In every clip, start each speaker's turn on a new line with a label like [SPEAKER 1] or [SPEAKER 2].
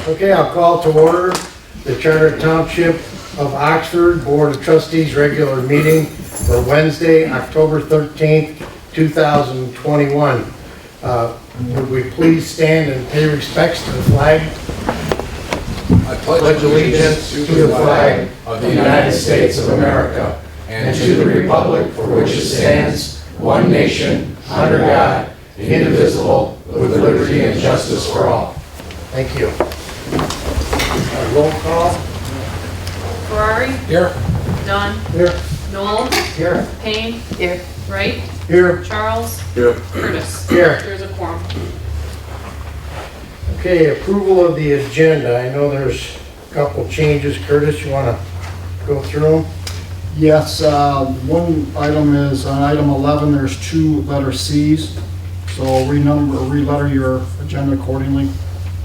[SPEAKER 1] Okay, I'll call to order the Charter Township of Oxford Board of Trustees regular meeting for Wednesday, October 13th, 2021. Would we please stand and pay respects to the flag?
[SPEAKER 2] I pledge allegiance to the flag of the United States of America and to the republic for which it stands, one nation, under God, indivisible, with liberty and justice for all.
[SPEAKER 1] Thank you. Roll call.
[SPEAKER 3] Ferrari,
[SPEAKER 2] Here.
[SPEAKER 3] Dunn,
[SPEAKER 1] Here.
[SPEAKER 3] Noel,
[SPEAKER 1] Here.
[SPEAKER 3] Payne, Wright,
[SPEAKER 1] Here.
[SPEAKER 3] Charles,
[SPEAKER 2] Here.
[SPEAKER 3] Curtis.
[SPEAKER 1] Here.
[SPEAKER 3] There's a quorum.
[SPEAKER 1] Okay, approval of the agenda. I know there's a couple changes. Curtis, you want to go through them?
[SPEAKER 4] Yes, one item is, on item 11, there's two letter Cs. So re-letter your agenda accordingly.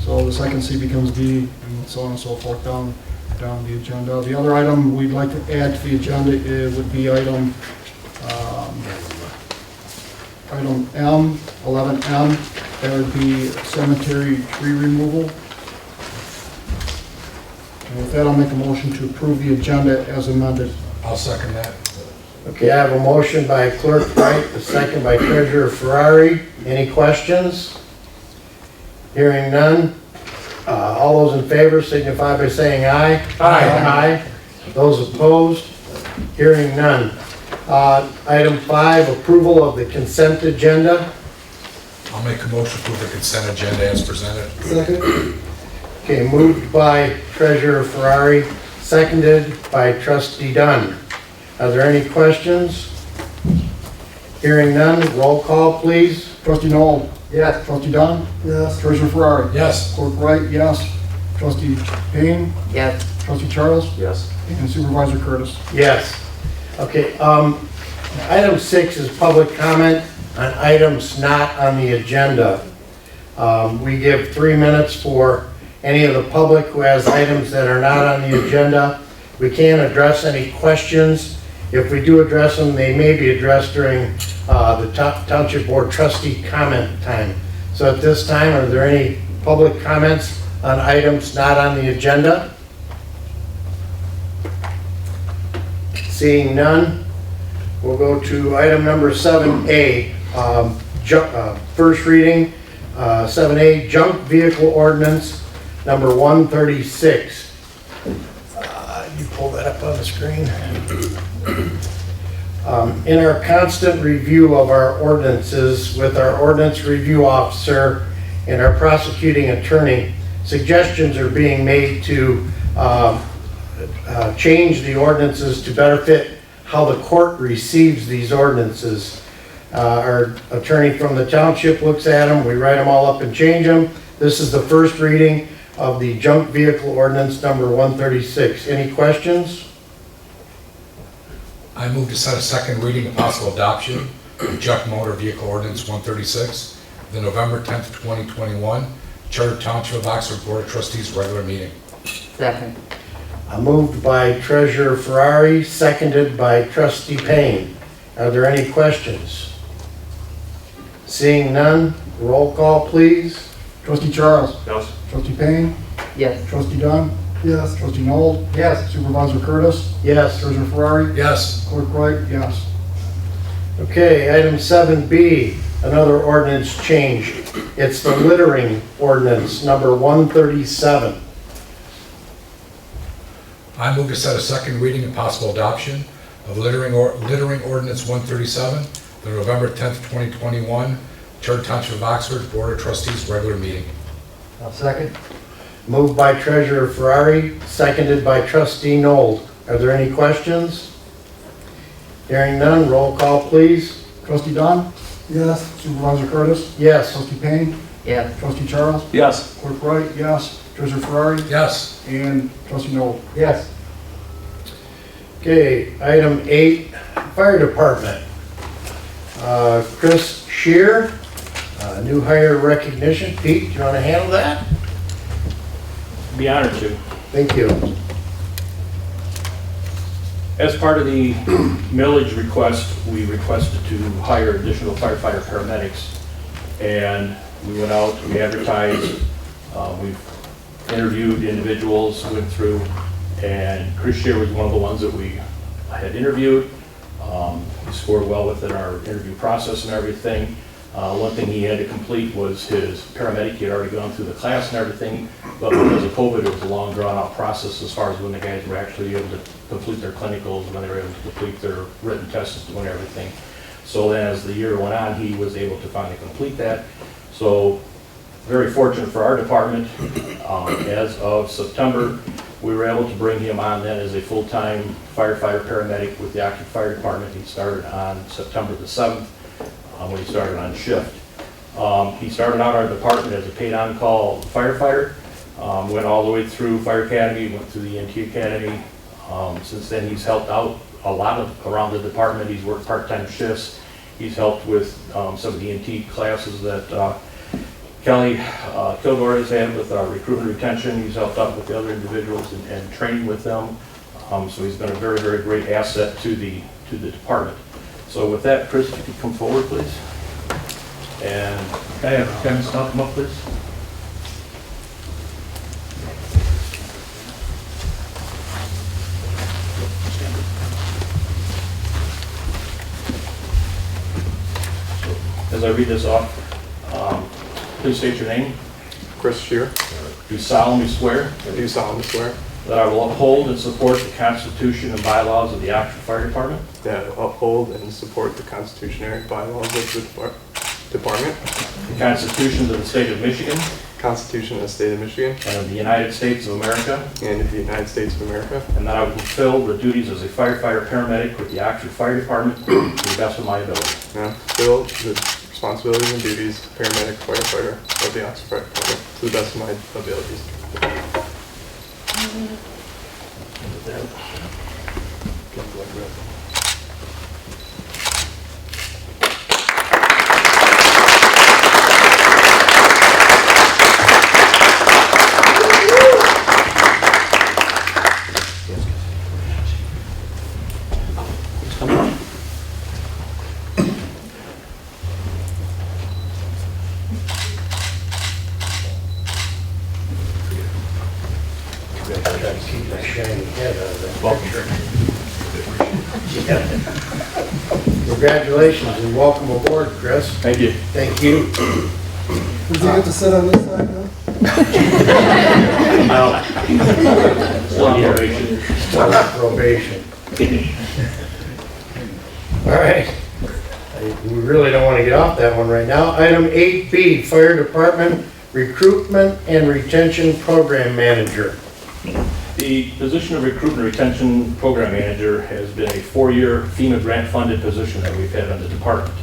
[SPEAKER 4] So the second C becomes D, and so on and so forth down the agenda. The other item we'd like to add to the agenda would be item M, 11M. That would be cemetery tree removal. And with that, I'll make a motion to approve the agenda as amended.
[SPEAKER 2] I'll second that.
[SPEAKER 1] Okay, I have a motion by Clerk Wright, a second by Treasurer Ferrari. Any questions? Hearing none. All those in favor signify by saying aye. Aye. Those opposed? Hearing none. Item 5, approval of the consent agenda.
[SPEAKER 2] I'll make a motion to approve the consent agenda as presented.
[SPEAKER 1] Second. Okay, moved by Treasurer Ferrari, seconded by Trustee Dunn. Are there any questions? Hearing none, roll call please.
[SPEAKER 4] Trustee Noel?
[SPEAKER 1] Yes.
[SPEAKER 4] Trustee Dunn? Yes. Treasurer Ferrari?
[SPEAKER 2] Yes.
[SPEAKER 4] Clerk Wright, yes. Trustee Payne?
[SPEAKER 3] Yes.
[SPEAKER 4] Trustee Charles?
[SPEAKER 2] Yes.
[SPEAKER 4] And Supervisor Curtis?
[SPEAKER 1] Yes. Okay, item 6 is public comment on items not on the agenda. We give 3 minutes for any of the public who has items that are not on the agenda. We can't address any questions. If we do address them, they may be addressed during the Township Board Trustee comment time. So at this time, are there any public comments on items not on the agenda? Seeing none, we'll go to item number 7A, first reading, 7A, Junk Vehicle Ordinance number 136. You pull that up on the screen. In our constant review of our ordinances with our ordinance review officer and our prosecuting attorney, suggestions are being made to change the ordinances to better fit how the court receives these ordinances. Our attorney from the township looks at them, we write them all up and change them. This is the first reading of the junk vehicle ordinance number 136. Any questions?
[SPEAKER 2] I move to set a second reading and possible adoption of junk motor vehicle ordinance 136, the November 10th, 2021, Charter Township of Oxford Board of Trustees regular meeting.
[SPEAKER 3] Second.
[SPEAKER 1] Moved by Treasurer Ferrari, seconded by Trustee Payne. Are there any questions? Seeing none, roll call please.
[SPEAKER 4] Trustee Charles?
[SPEAKER 2] Yes.
[SPEAKER 4] Trustee Payne?
[SPEAKER 3] Yes.
[SPEAKER 4] Trustee Dunn? Yes. Trustee Noel?
[SPEAKER 1] Yes.
[SPEAKER 4] Supervisor Curtis?
[SPEAKER 1] Yes.
[SPEAKER 4] Treasurer Ferrari?
[SPEAKER 2] Yes.
[SPEAKER 4] Clerk Wright, yes.
[SPEAKER 1] Okay, item 7B, another ordinance change. It's the littering ordinance number 137.
[SPEAKER 2] I move to set a second reading and possible adoption of littering ordinance 137, the November 10th, 2021, Charter Township of Oxford Board of Trustees regular meeting.
[SPEAKER 1] I'll second. Moved by Treasurer Ferrari, seconded by Trustee Noel. Are there any questions? Hearing none, roll call please.
[SPEAKER 4] Trustee Dunn? Yes. Supervisor Curtis?
[SPEAKER 1] Yes.
[SPEAKER 4] Trustee Payne?
[SPEAKER 3] Yes.
[SPEAKER 4] Trustee Charles?
[SPEAKER 2] Yes.
[SPEAKER 4] Clerk Wright, yes. Treasurer Ferrari?
[SPEAKER 2] Yes.
[SPEAKER 4] And Trustee Noel?
[SPEAKER 1] Yes. Okay, item 8, Fire Department. Chris Shear, new hire recognition. Pete, do you want to handle that?
[SPEAKER 5] Be honored to.
[SPEAKER 1] Thank you.
[SPEAKER 5] As part of the millage request, we requested to hire additional firefighter paramedics. And we went out, we advertised, we've interviewed individuals, went through, and Chris Shear was one of the ones that we had interviewed. He scored well within our interview process and everything. One thing he had to complete was his paramedic. He had already gone through the class and everything, but because of COVID, it was a long, drawn-out process as far as when the guys were actually able to complete their clinicals, when they were able to complete their written tests and everything. So then as the year went on, he was able to finally complete that. So very fortunate for our department. As of September, we were able to bring him on then as a full-time firefighter paramedic with the Oakland Fire Department. He started on September the 7th when he started on shift. He started out our department as a paid on-call firefighter, went all the way through Fire Academy, went through the EMT Academy. Since then, he's helped out a lot around the department. He's worked part-time shifts. He's helped with some of the EMT classes that Kelly Kilgore has had with our recruitment retention. He's helped out with the other individuals and training with them. So he's been a very, very great asset to the department. So with that, Chris, if you could come forward, please. And can I have Kevin Stump come up, please? As I read this off, please state your name.
[SPEAKER 6] Chris Shear.
[SPEAKER 5] Do solemnly swear
[SPEAKER 6] I do solemnly swear
[SPEAKER 5] that I will uphold and support the Constitution and bylaws of the Oakland Fire Department,
[SPEAKER 6] that I will uphold and support the constitutionary bylaws of the department,
[SPEAKER 5] the Constitution of the State of Michigan,
[SPEAKER 6] Constitution of the State of Michigan,
[SPEAKER 5] and of the United States of America,
[SPEAKER 6] and of the United States of America,
[SPEAKER 5] and that I will fulfill the duties as a firefighter paramedic with the Oakland Fire Department to the best of my ability.
[SPEAKER 6] and I fulfill the responsibilities and duties of paramedic firefighter of the Oakland Fire Department to the best of my abilities.
[SPEAKER 1] Keep that shiny head out of that
[SPEAKER 5] Welcome.
[SPEAKER 1] picture. Congratulations and welcome aboard, Chris.
[SPEAKER 5] Thank you.
[SPEAKER 1] Thank you.
[SPEAKER 4] Does he get to sit on this side now?
[SPEAKER 5] Still on probation.
[SPEAKER 1] Still on probation. All right. We really don't want to get off that one right now. Item 8B, Fire Department Recruitment and Retention Program Manager.
[SPEAKER 5] The position of Recruitment Retention Program Manager has been a 4-year FEMA grant-funded position that we've had on the department.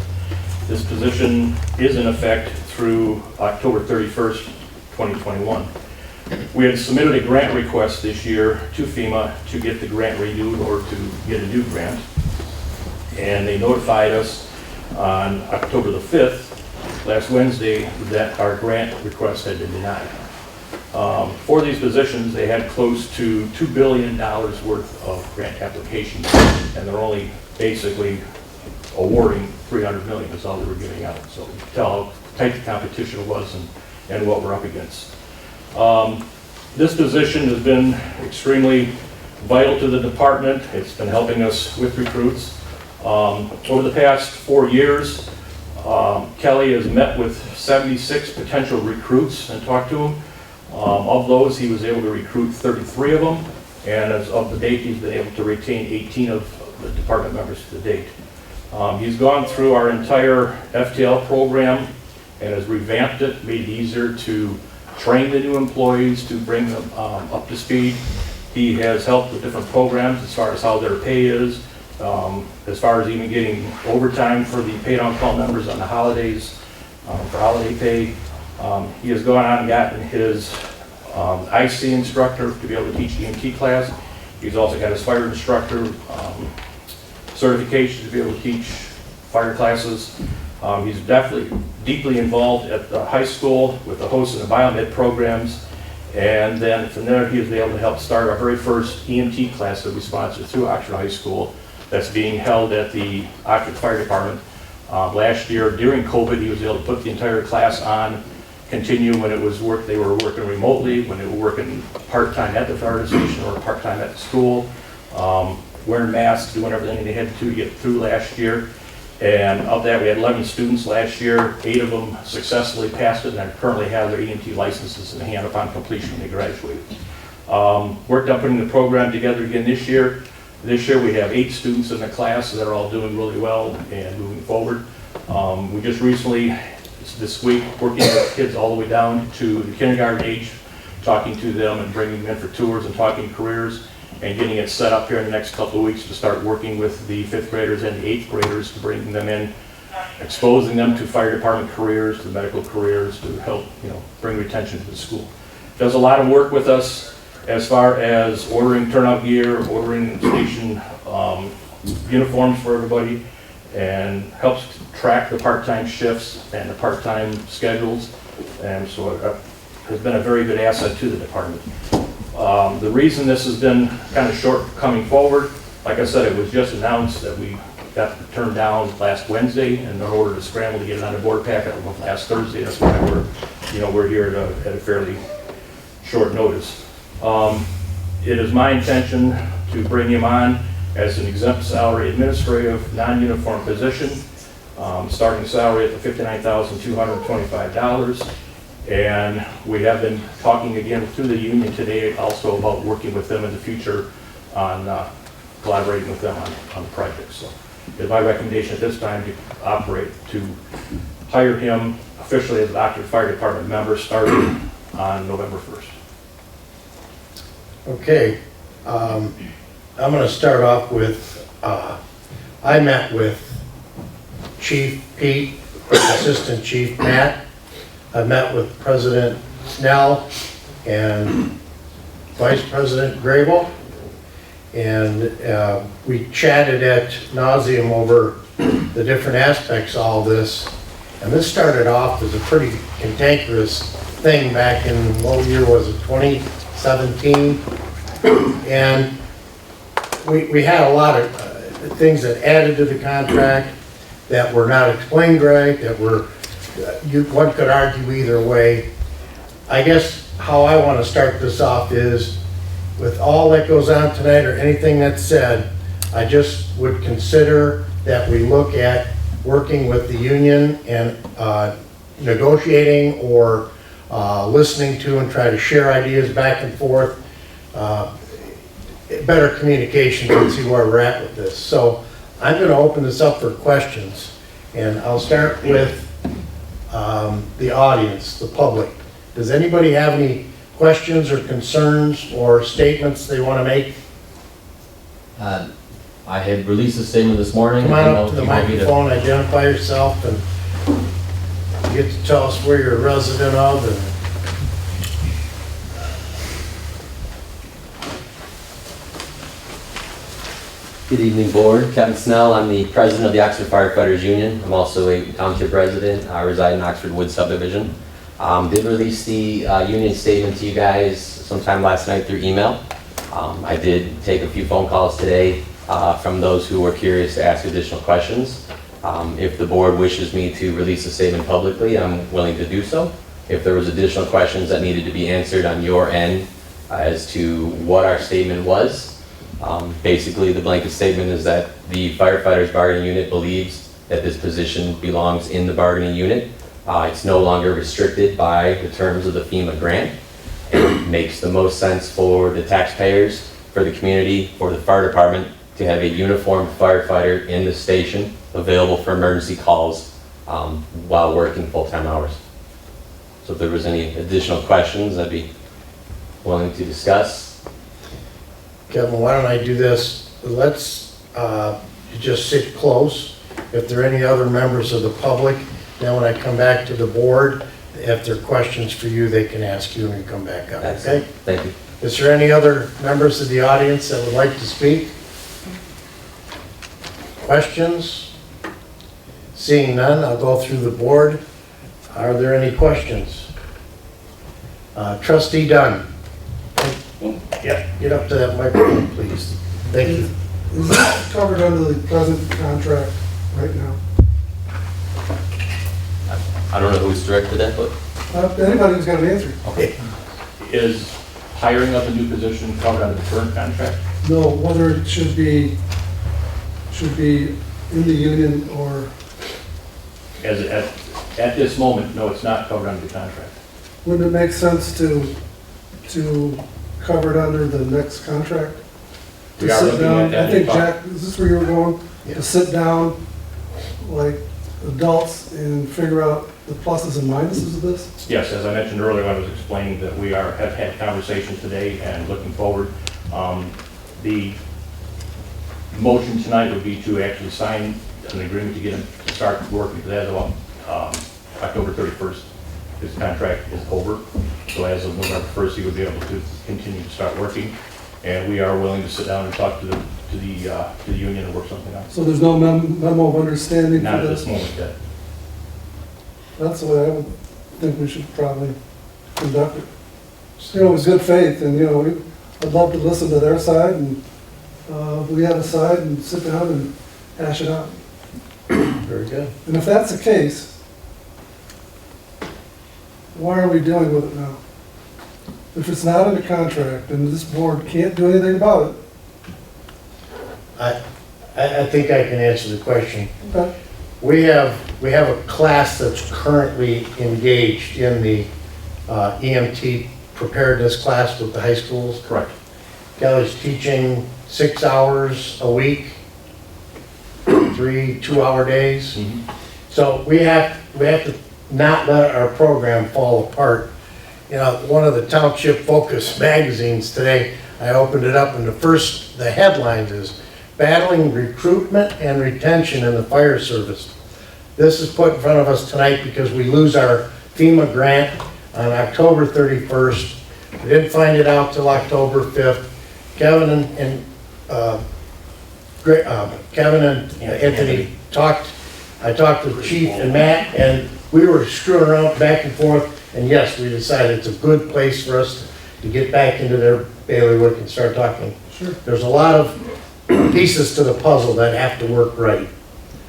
[SPEAKER 5] This position is in effect through October 31st, 2021. We had submitted a grant request this year to FEMA to get the grant renewed or to get a new grant. And they notified us on October the 5th, last Wednesday, that our grant request had been denied. For these positions, they had close to $2 billion worth of grant applications, and they're only basically awarding $300 million is all they were giving out. So you can tell how tight the competition was and what we're up against. This position has been extremely vital to the department. It's been helping us with recruits. Over the past 4 years, Kelly has met with 76 potential recruits and talked to them. Of those, he was able to recruit 33 of them, and as of the date, he's been able to retain 18 of the department members to the date. He's gone through our entire FTL program and has revamped it, made it easier to train the new employees, to bring them up to speed. He has helped with different programs as far as how their pay is, as far as even getting overtime for the paid on-call members on the holidays, for holiday pay. He has gone on and gotten his IC instructor to be able to teach EMT class. He's also got his fire instructor certification to be able to teach fire classes. He's definitely deeply involved at the high school with the host and the biomed programs. And then from there, he was able to help start our very first EMT class that we sponsored through Oakland High School that's being held at the Oakland Fire Department. Last year, during COVID, he was able to put the entire class on continue when it was they were working remotely, when they were working part-time at the fire station or part-time at the school, wearing masks, doing everything they had to get through last year. And of that, we had 11 students last year. 8 of them successfully passed it and currently have their EMT licenses in hand upon completion when they graduated. Worked on putting the program together again this year. This year we have 8 students in the class that are all doing really well and moving forward. We just recently, this week, working with kids all the way down to the kindergarten age, talking to them and bringing them in for tours and talking careers, and getting it set up here in the next couple of weeks to start working with the 5th graders and the 8th graders to bring them in, exposing them to fire department careers, to medical careers, to help, bring retention to the school. Does a lot of work with us as far as ordering turnout gear, ordering station uniforms for everybody, and helps track the part-time shifts and the part-time schedules. And so it has been a very good asset to the department. The reason this has been kind of short coming forward, like I said, it was just announced that we got turned down last Wednesday, and in order to scramble to get it on the board packet last Thursday, that's why we're here at a fairly short notice. It is my intention to bring him on as an exempt salary administrative non-uniform position, starting salary at the $59,225. And we have been talking again through the union today also about working with them in the future on collaborating with them on the project. So it's my recommendation at this time to hire him officially as an active fire department member starting on November 1st.
[SPEAKER 1] Okay, I'm going to start off with, I met with Chief Pete, Assistant Chief Matt. I met with President Snell and Vice President Grable, and we chatted at nauseum over the different aspects of all this. And this started off as a pretty cantankerous thing back in, what year was it, 2017? And we had a lot of things that added to the contract that were not explained right, that were, one could argue either way. I guess how I want to start this off is, with all that goes on tonight or anything that's said, I just would consider that we look at working with the union and negotiating or listening to and try to share ideas back and forth. Better communication and see where we're at with this. So I'm going to open this up for questions, and I'll start with the audience, the public. Does anybody have any questions or concerns or statements they want to make?
[SPEAKER 7] I had released a statement this morning.
[SPEAKER 1] Come on up to the microphone, identify yourself, and you get to tell us where you're a resident of. And
[SPEAKER 7] Good evening, board. Kevin Snell. I'm the president of the Oxford Firefighters Union. I'm also a township resident. I reside in Oxford Wood subdivision. Did release the union statement to you guys sometime last night through email. I did take a few phone calls today from those who were curious to ask additional questions. If the board wishes me to release a statement publicly, I'm willing to do so. If there was additional questions that needed to be answered on your end as to what our statement was, basically the blanket statement is that the firefighters bargaining unit believes that this position belongs in the bargaining unit. It's no longer restricted by the terms of the FEMA grant. It makes the most sense for the taxpayers, for the community, for the fire department to have a uniformed firefighter in the station available for emergency calls while working full-time hours. So if there was any additional questions, I'd be willing to discuss.
[SPEAKER 1] Kevin, why don't I do this? Let's just sit close. If there are any other members of the public, then when I come back to the board, if there are questions for you, they can ask you when you come back up, okay?
[SPEAKER 7] Thank you.
[SPEAKER 1] Is there any other members of the audience that would like to speak? Questions? Seeing none, I'll go through the board. Are there any questions? Trustee Dunn. Yeah, get up to that microphone, please. Thank you.
[SPEAKER 8] Is this covered under the present contract right now?
[SPEAKER 7] I don't know who's directed that, but
[SPEAKER 8] Anybody who's got an answer.
[SPEAKER 5] Is hiring of a new position covered under the current contract?
[SPEAKER 8] No, whether it should be in the union or,
[SPEAKER 5] At this moment, no, it's not covered under the contract.
[SPEAKER 8] wouldn't it make sense to cover it under the next contract? To
[SPEAKER 5] We are
[SPEAKER 8] sit
[SPEAKER 5] looking
[SPEAKER 8] down,
[SPEAKER 5] at that
[SPEAKER 8] I think,
[SPEAKER 5] new
[SPEAKER 8] Jack, is this where you were going?
[SPEAKER 1] Yeah.
[SPEAKER 8] To sit down, like adults, and figure out the pluses and minuses of this?
[SPEAKER 5] Yes, as I mentioned earlier, I was explaining that we have had conversations today and looking forward. The motion tonight would be to actually sign an agreement to get him to start working, because as of October 31st, his contract is over. So as of November 1st, he would be able to continue to start working. And we are willing to sit down and talk to the union and work something out.
[SPEAKER 8] So there's no memo of understanding
[SPEAKER 5] Not
[SPEAKER 8] for
[SPEAKER 5] at this
[SPEAKER 8] this?
[SPEAKER 5] moment yet.
[SPEAKER 8] That's the way I would think we should probably conduct it. You know, with good faith, and, you know, I'd love to listen to their side, and we have a side, and sit down and hash it out.
[SPEAKER 1] Very good.
[SPEAKER 8] And if that's the case, why are we dealing with it now? If it's not in the contract, and this board can't do anything about it,
[SPEAKER 1] I think I can answer the question.
[SPEAKER 8] okay?
[SPEAKER 1] We have a class that's currently engaged in the EMT preparedness class with the high schools.
[SPEAKER 5] Correct.
[SPEAKER 1] Kelly's teaching 6 hours a week, 3 2-hour days. So we have to not let our program fall apart. You know, one of the Township Focus magazines today, I opened it up, and the headline is Battling Recruitment and Retention in the Fire Service. This is put in front of us tonight because we lose our FEMA grant on October 31st. We didn't find it out till October 5th. Kevin and Anthony talked. I talked to the chief and Matt, and we were screwing around back and forth. And yes, we decided it's a good place for us to get back into their bailiwick and start talking.
[SPEAKER 8] Sure.
[SPEAKER 1] There's a lot of pieces to the puzzle that have to work right.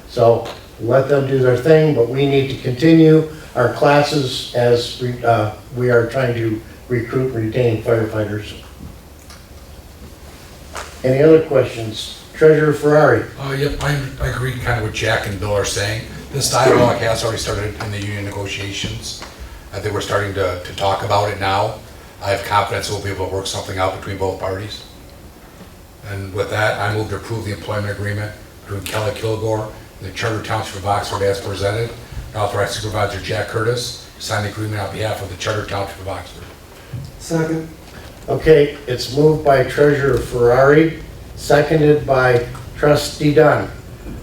[SPEAKER 1] So let them do their thing, but we need to continue our classes as we are trying to recruit and retain firefighters. Any other questions? Treasurer Ferrari.
[SPEAKER 2] Yep, I agree kind of what Jack and Bill are saying. This dialogue has already started in the union negotiations. I think we're starting to talk about it now. I have confidence we'll be able to work something out between both parties. And with that, I move to approve the employment agreement between Kelly Kilgore and the Charter Township of Oxford as presented. And authorize Supervisor Jack Curtis to sign the agreement on behalf of the Charter Township of Oxford.
[SPEAKER 8] Second,
[SPEAKER 1] Okay, it's moved by Treasurer Ferrari, seconded by Trustee Dunn.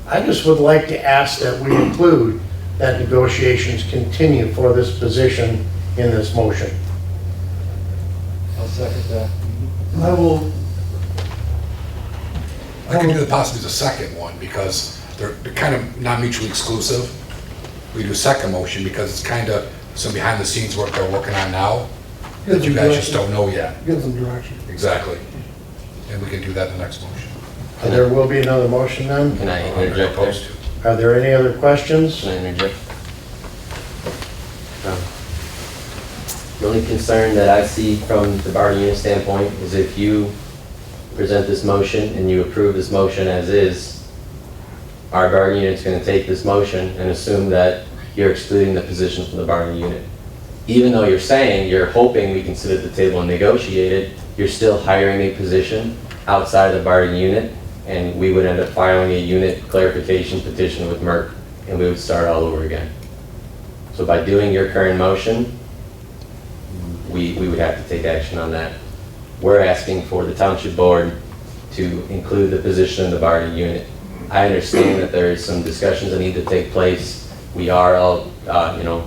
[SPEAKER 1] I just would like to ask that we include that negotiations continue for this position in this motion.
[SPEAKER 4] I'll second that.
[SPEAKER 8] I will,
[SPEAKER 2] I can do the possibly the second one because they're kind of not mutually exclusive. We do a second motion because it's kind of some behind the scenes work they're working on now that you guys just don't know yet.
[SPEAKER 8] give them direction.
[SPEAKER 2] Exactly. And we can do that in the next motion.
[SPEAKER 1] There will be another motion then.
[SPEAKER 7] Can I
[SPEAKER 2] I'm
[SPEAKER 7] interject
[SPEAKER 2] opposed
[SPEAKER 7] there?
[SPEAKER 2] to.
[SPEAKER 1] Are there any other questions?
[SPEAKER 7] Can I interject? The only concern that I see from the bar unit standpoint is if you present this motion and you approve this motion as is, our bargaining unit's gonna take this motion and assume that you're excluding the position from the bargaining unit. Even though you're saying you're hoping we can sit at the table and negotiate it, you're still hiring a position outside of the bargaining unit, and we would end up filing a unit clarification petition with Merck, and we would start all over again. So by doing your current motion, we would have to take action on that. We're asking for the township board to include the position in the bargaining unit. I understand that there is some discussions that need to take place. We are all,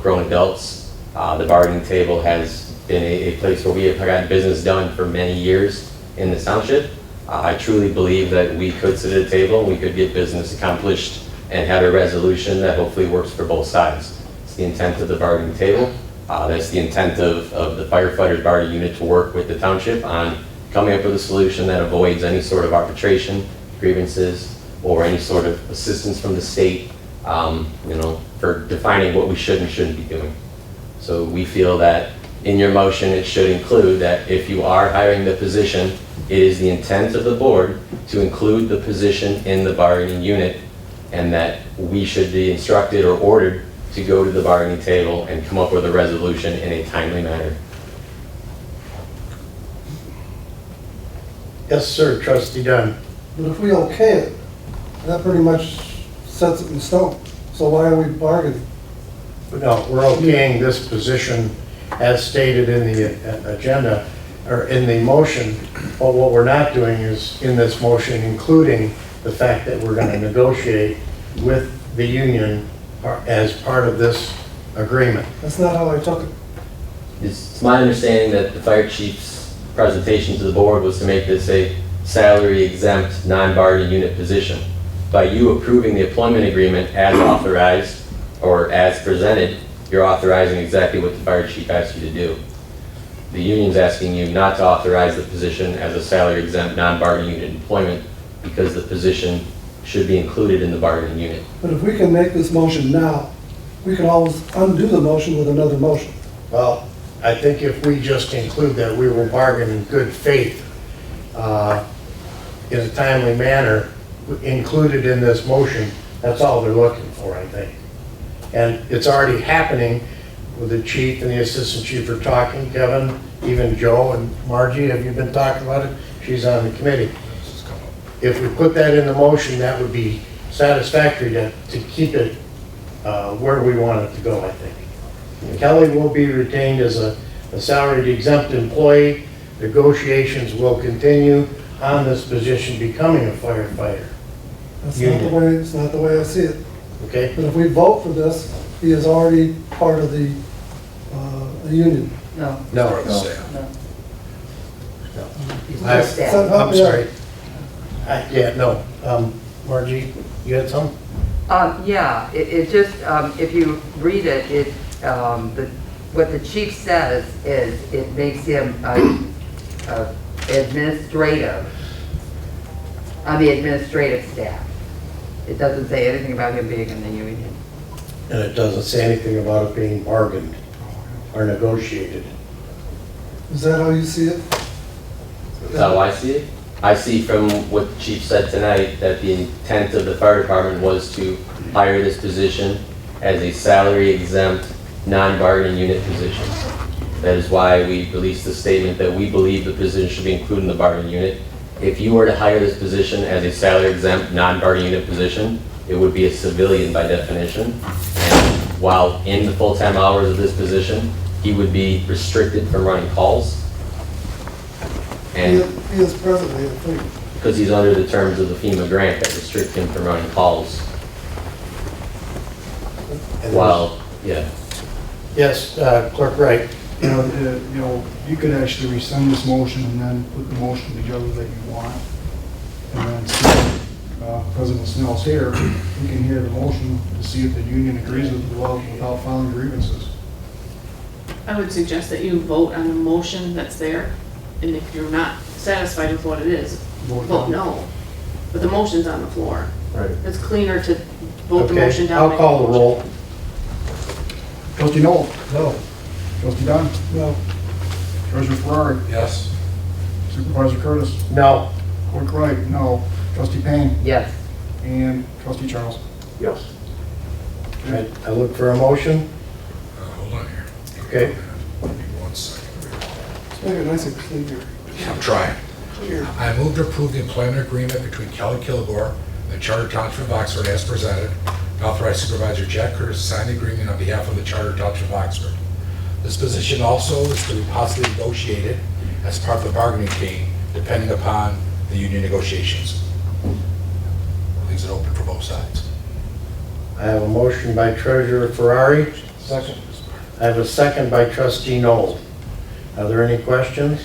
[SPEAKER 7] grown adults. The bargaining table has been a place where we have gotten business done for many years in this township. I truly believe that we could sit at a table, we could get business accomplished and have a resolution that hopefully works for both sides. It's the intent of the bargaining table. That's the intent of the firefighters bargaining unit to work with the township on coming up with a solution that avoids any sort of arbitration, grievances, or any sort of assistance from the state, for defining what we should and shouldn't be doing. So we feel that in your motion, it should include that if you are hiring the position, it is the intent of the board to include the position in the bargaining unit, and that we should be instructed or ordered to go to the bargaining table and come up with a resolution in a timely manner.
[SPEAKER 1] Yes, sir, trustee Dunn.
[SPEAKER 8] But if we okay it, that pretty much sets it in stone. So why are we bargaining?
[SPEAKER 1] No, we're okaying this position as stated in the agenda, or in the motion, but what we're not doing is, in this motion, including the fact that we're gonna negotiate with the union as part of this agreement.
[SPEAKER 8] That's not how I took it.
[SPEAKER 7] It's my understanding that the fire chief's presentation to the board was to make this a salary exempt, non-bargaining unit position. By you approving the employment agreement as authorized or as presented, you're authorizing exactly what the fire chief asked you to do. The union's asking you not to authorize the position as a salary exempt, non-bargaining unit employment because the position should be included in the bargaining unit.
[SPEAKER 8] But if we can make this motion now, we can always undo the motion with another motion.
[SPEAKER 1] Well, I think if we just include that we will bargain in good faith, in a timely manner, included in this motion, that's all they're looking for, I think. And it's already happening with the chief and the assistant chief are talking, Kevin, even Joe and Margie, have you been talking about it? She's on the committee. If we put that in the motion, that would be satisfactory to keep it where we want it to go, I think. Kelly will be retained as a salaried exempt employee. Negotiations will continue on this position becoming a firefighter.
[SPEAKER 8] That's not the way, it's not the way I see it.
[SPEAKER 1] Okay?
[SPEAKER 8] But if we vote for this, he is already part of the union.
[SPEAKER 3] No.
[SPEAKER 1] No.
[SPEAKER 3] He's
[SPEAKER 1] I-
[SPEAKER 3] just that.
[SPEAKER 1] I'm sorry. Yeah, no. Margie, you had some?
[SPEAKER 9] Yeah, it just, if you read it, what the chief says is it makes him administrative, on the administrative staff. It doesn't say anything about him being in the union.
[SPEAKER 1] And it doesn't say anything about it being bargained or negotiated.
[SPEAKER 8] Is that how you see it?
[SPEAKER 7] That's how I see it. I see from what the chief said tonight that the intent of the fire department was to hire this position as a salary exempt, non-bargaining unit position. That is why we released the statement that we believe the position should be included in the bargaining unit. If you were to hire this position as a salary exempt, non-bargaining unit position, it would be a civilian by definition. And while in the full-time hours of this position, he would be restricted from running calls. And
[SPEAKER 8] He is presently, I think.
[SPEAKER 7] because he's under the terms of the FEMA grant that restrict him from running calls.
[SPEAKER 1] And
[SPEAKER 7] While, yeah,
[SPEAKER 1] Yes, Clerk Wright.
[SPEAKER 4] You could actually rescind this motion and then put the motion together that you want. And then see, President Snell's here, we can hear the motion to see if the union agrees with it without filing grievances.
[SPEAKER 10] I would suggest that you vote on the motion that's there, and if you're not satisfied with what it is, vote no. But the motion's on the floor.
[SPEAKER 1] Right.
[SPEAKER 10] It's cleaner to vote the motion
[SPEAKER 1] Okay,
[SPEAKER 10] down.
[SPEAKER 1] I'll call the roll.
[SPEAKER 4] Trustee Noel?
[SPEAKER 8] No.
[SPEAKER 4] Trustee Dunn?
[SPEAKER 8] No.
[SPEAKER 4] Treasurer Ferrari?
[SPEAKER 2] Yes.
[SPEAKER 4] Supervisor Curtis?
[SPEAKER 1] No.
[SPEAKER 4] Clerk Wright? No. Trustee Payne?
[SPEAKER 9] Yes.
[SPEAKER 4] And Trustee Charles?
[SPEAKER 1] Yes. I look for a motion.
[SPEAKER 2] Hold on here.
[SPEAKER 1] Okay.
[SPEAKER 2] Give me 1 second.
[SPEAKER 8] Let's make it nice and clear.
[SPEAKER 2] I'm trying. I move to approve the employment agreement between Kelly Kilgore and the Charter Township of Oxford as presented. Authorize Supervisor Jack Curtis to sign the agreement on behalf of the Charter Township of Oxford. This position also is to be possibly negotiated as part of the bargaining team, depending upon the union negotiations. Leaves it open for both sides.
[SPEAKER 1] I have a motion by Treasurer Ferrari.
[SPEAKER 8] Second.
[SPEAKER 1] I have a second by Trustee Noel. Are there any questions?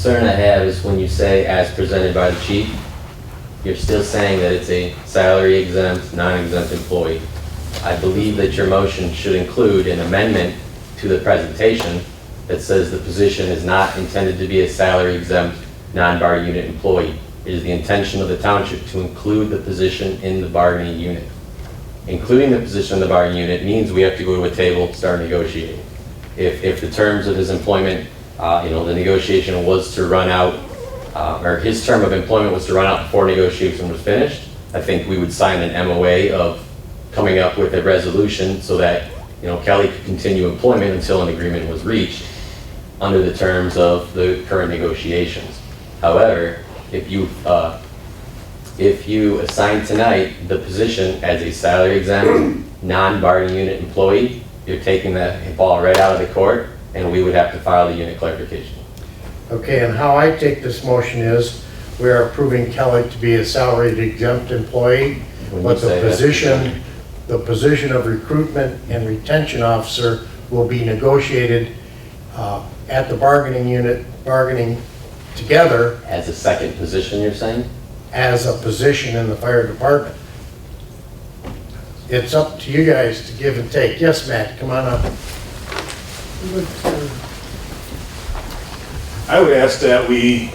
[SPEAKER 7] concern I have is when you say as presented by the chief, you're still saying that it's a salary exempt, non-exempt employee. I believe that your motion should include an amendment to the presentation that says the position is not intended to be a salary exempt, non-bar unit employee. it is the intention of the township to include the position in the bargaining unit. Including the position in the bargaining unit means we have to go to a table, start negotiating. If the terms of his employment, the negotiation was to run out, or his term of employment was to run out before negotiation was finished, I think we would sign an MOA of coming up with a resolution so that, Kelly could continue employment until an agreement was reached under the terms of the current negotiations. However, if you assign tonight the position as a salary exempt, non-bargaining unit employee, you're taking that ball right out of the court, and we would have to file the unit clarification.
[SPEAKER 1] Okay, and how I take this motion is, we are approving Kelly to be a salaried exempt employee,
[SPEAKER 7] When
[SPEAKER 1] but
[SPEAKER 7] you say that-
[SPEAKER 1] the position of recruitment and retention officer will be negotiated at the bargaining unit, bargaining together
[SPEAKER 7] As a second position, you're saying?
[SPEAKER 1] as a position in the fire department. It's up to you guys to give and take. Yes, Matt, come on up.
[SPEAKER 11] I would ask that we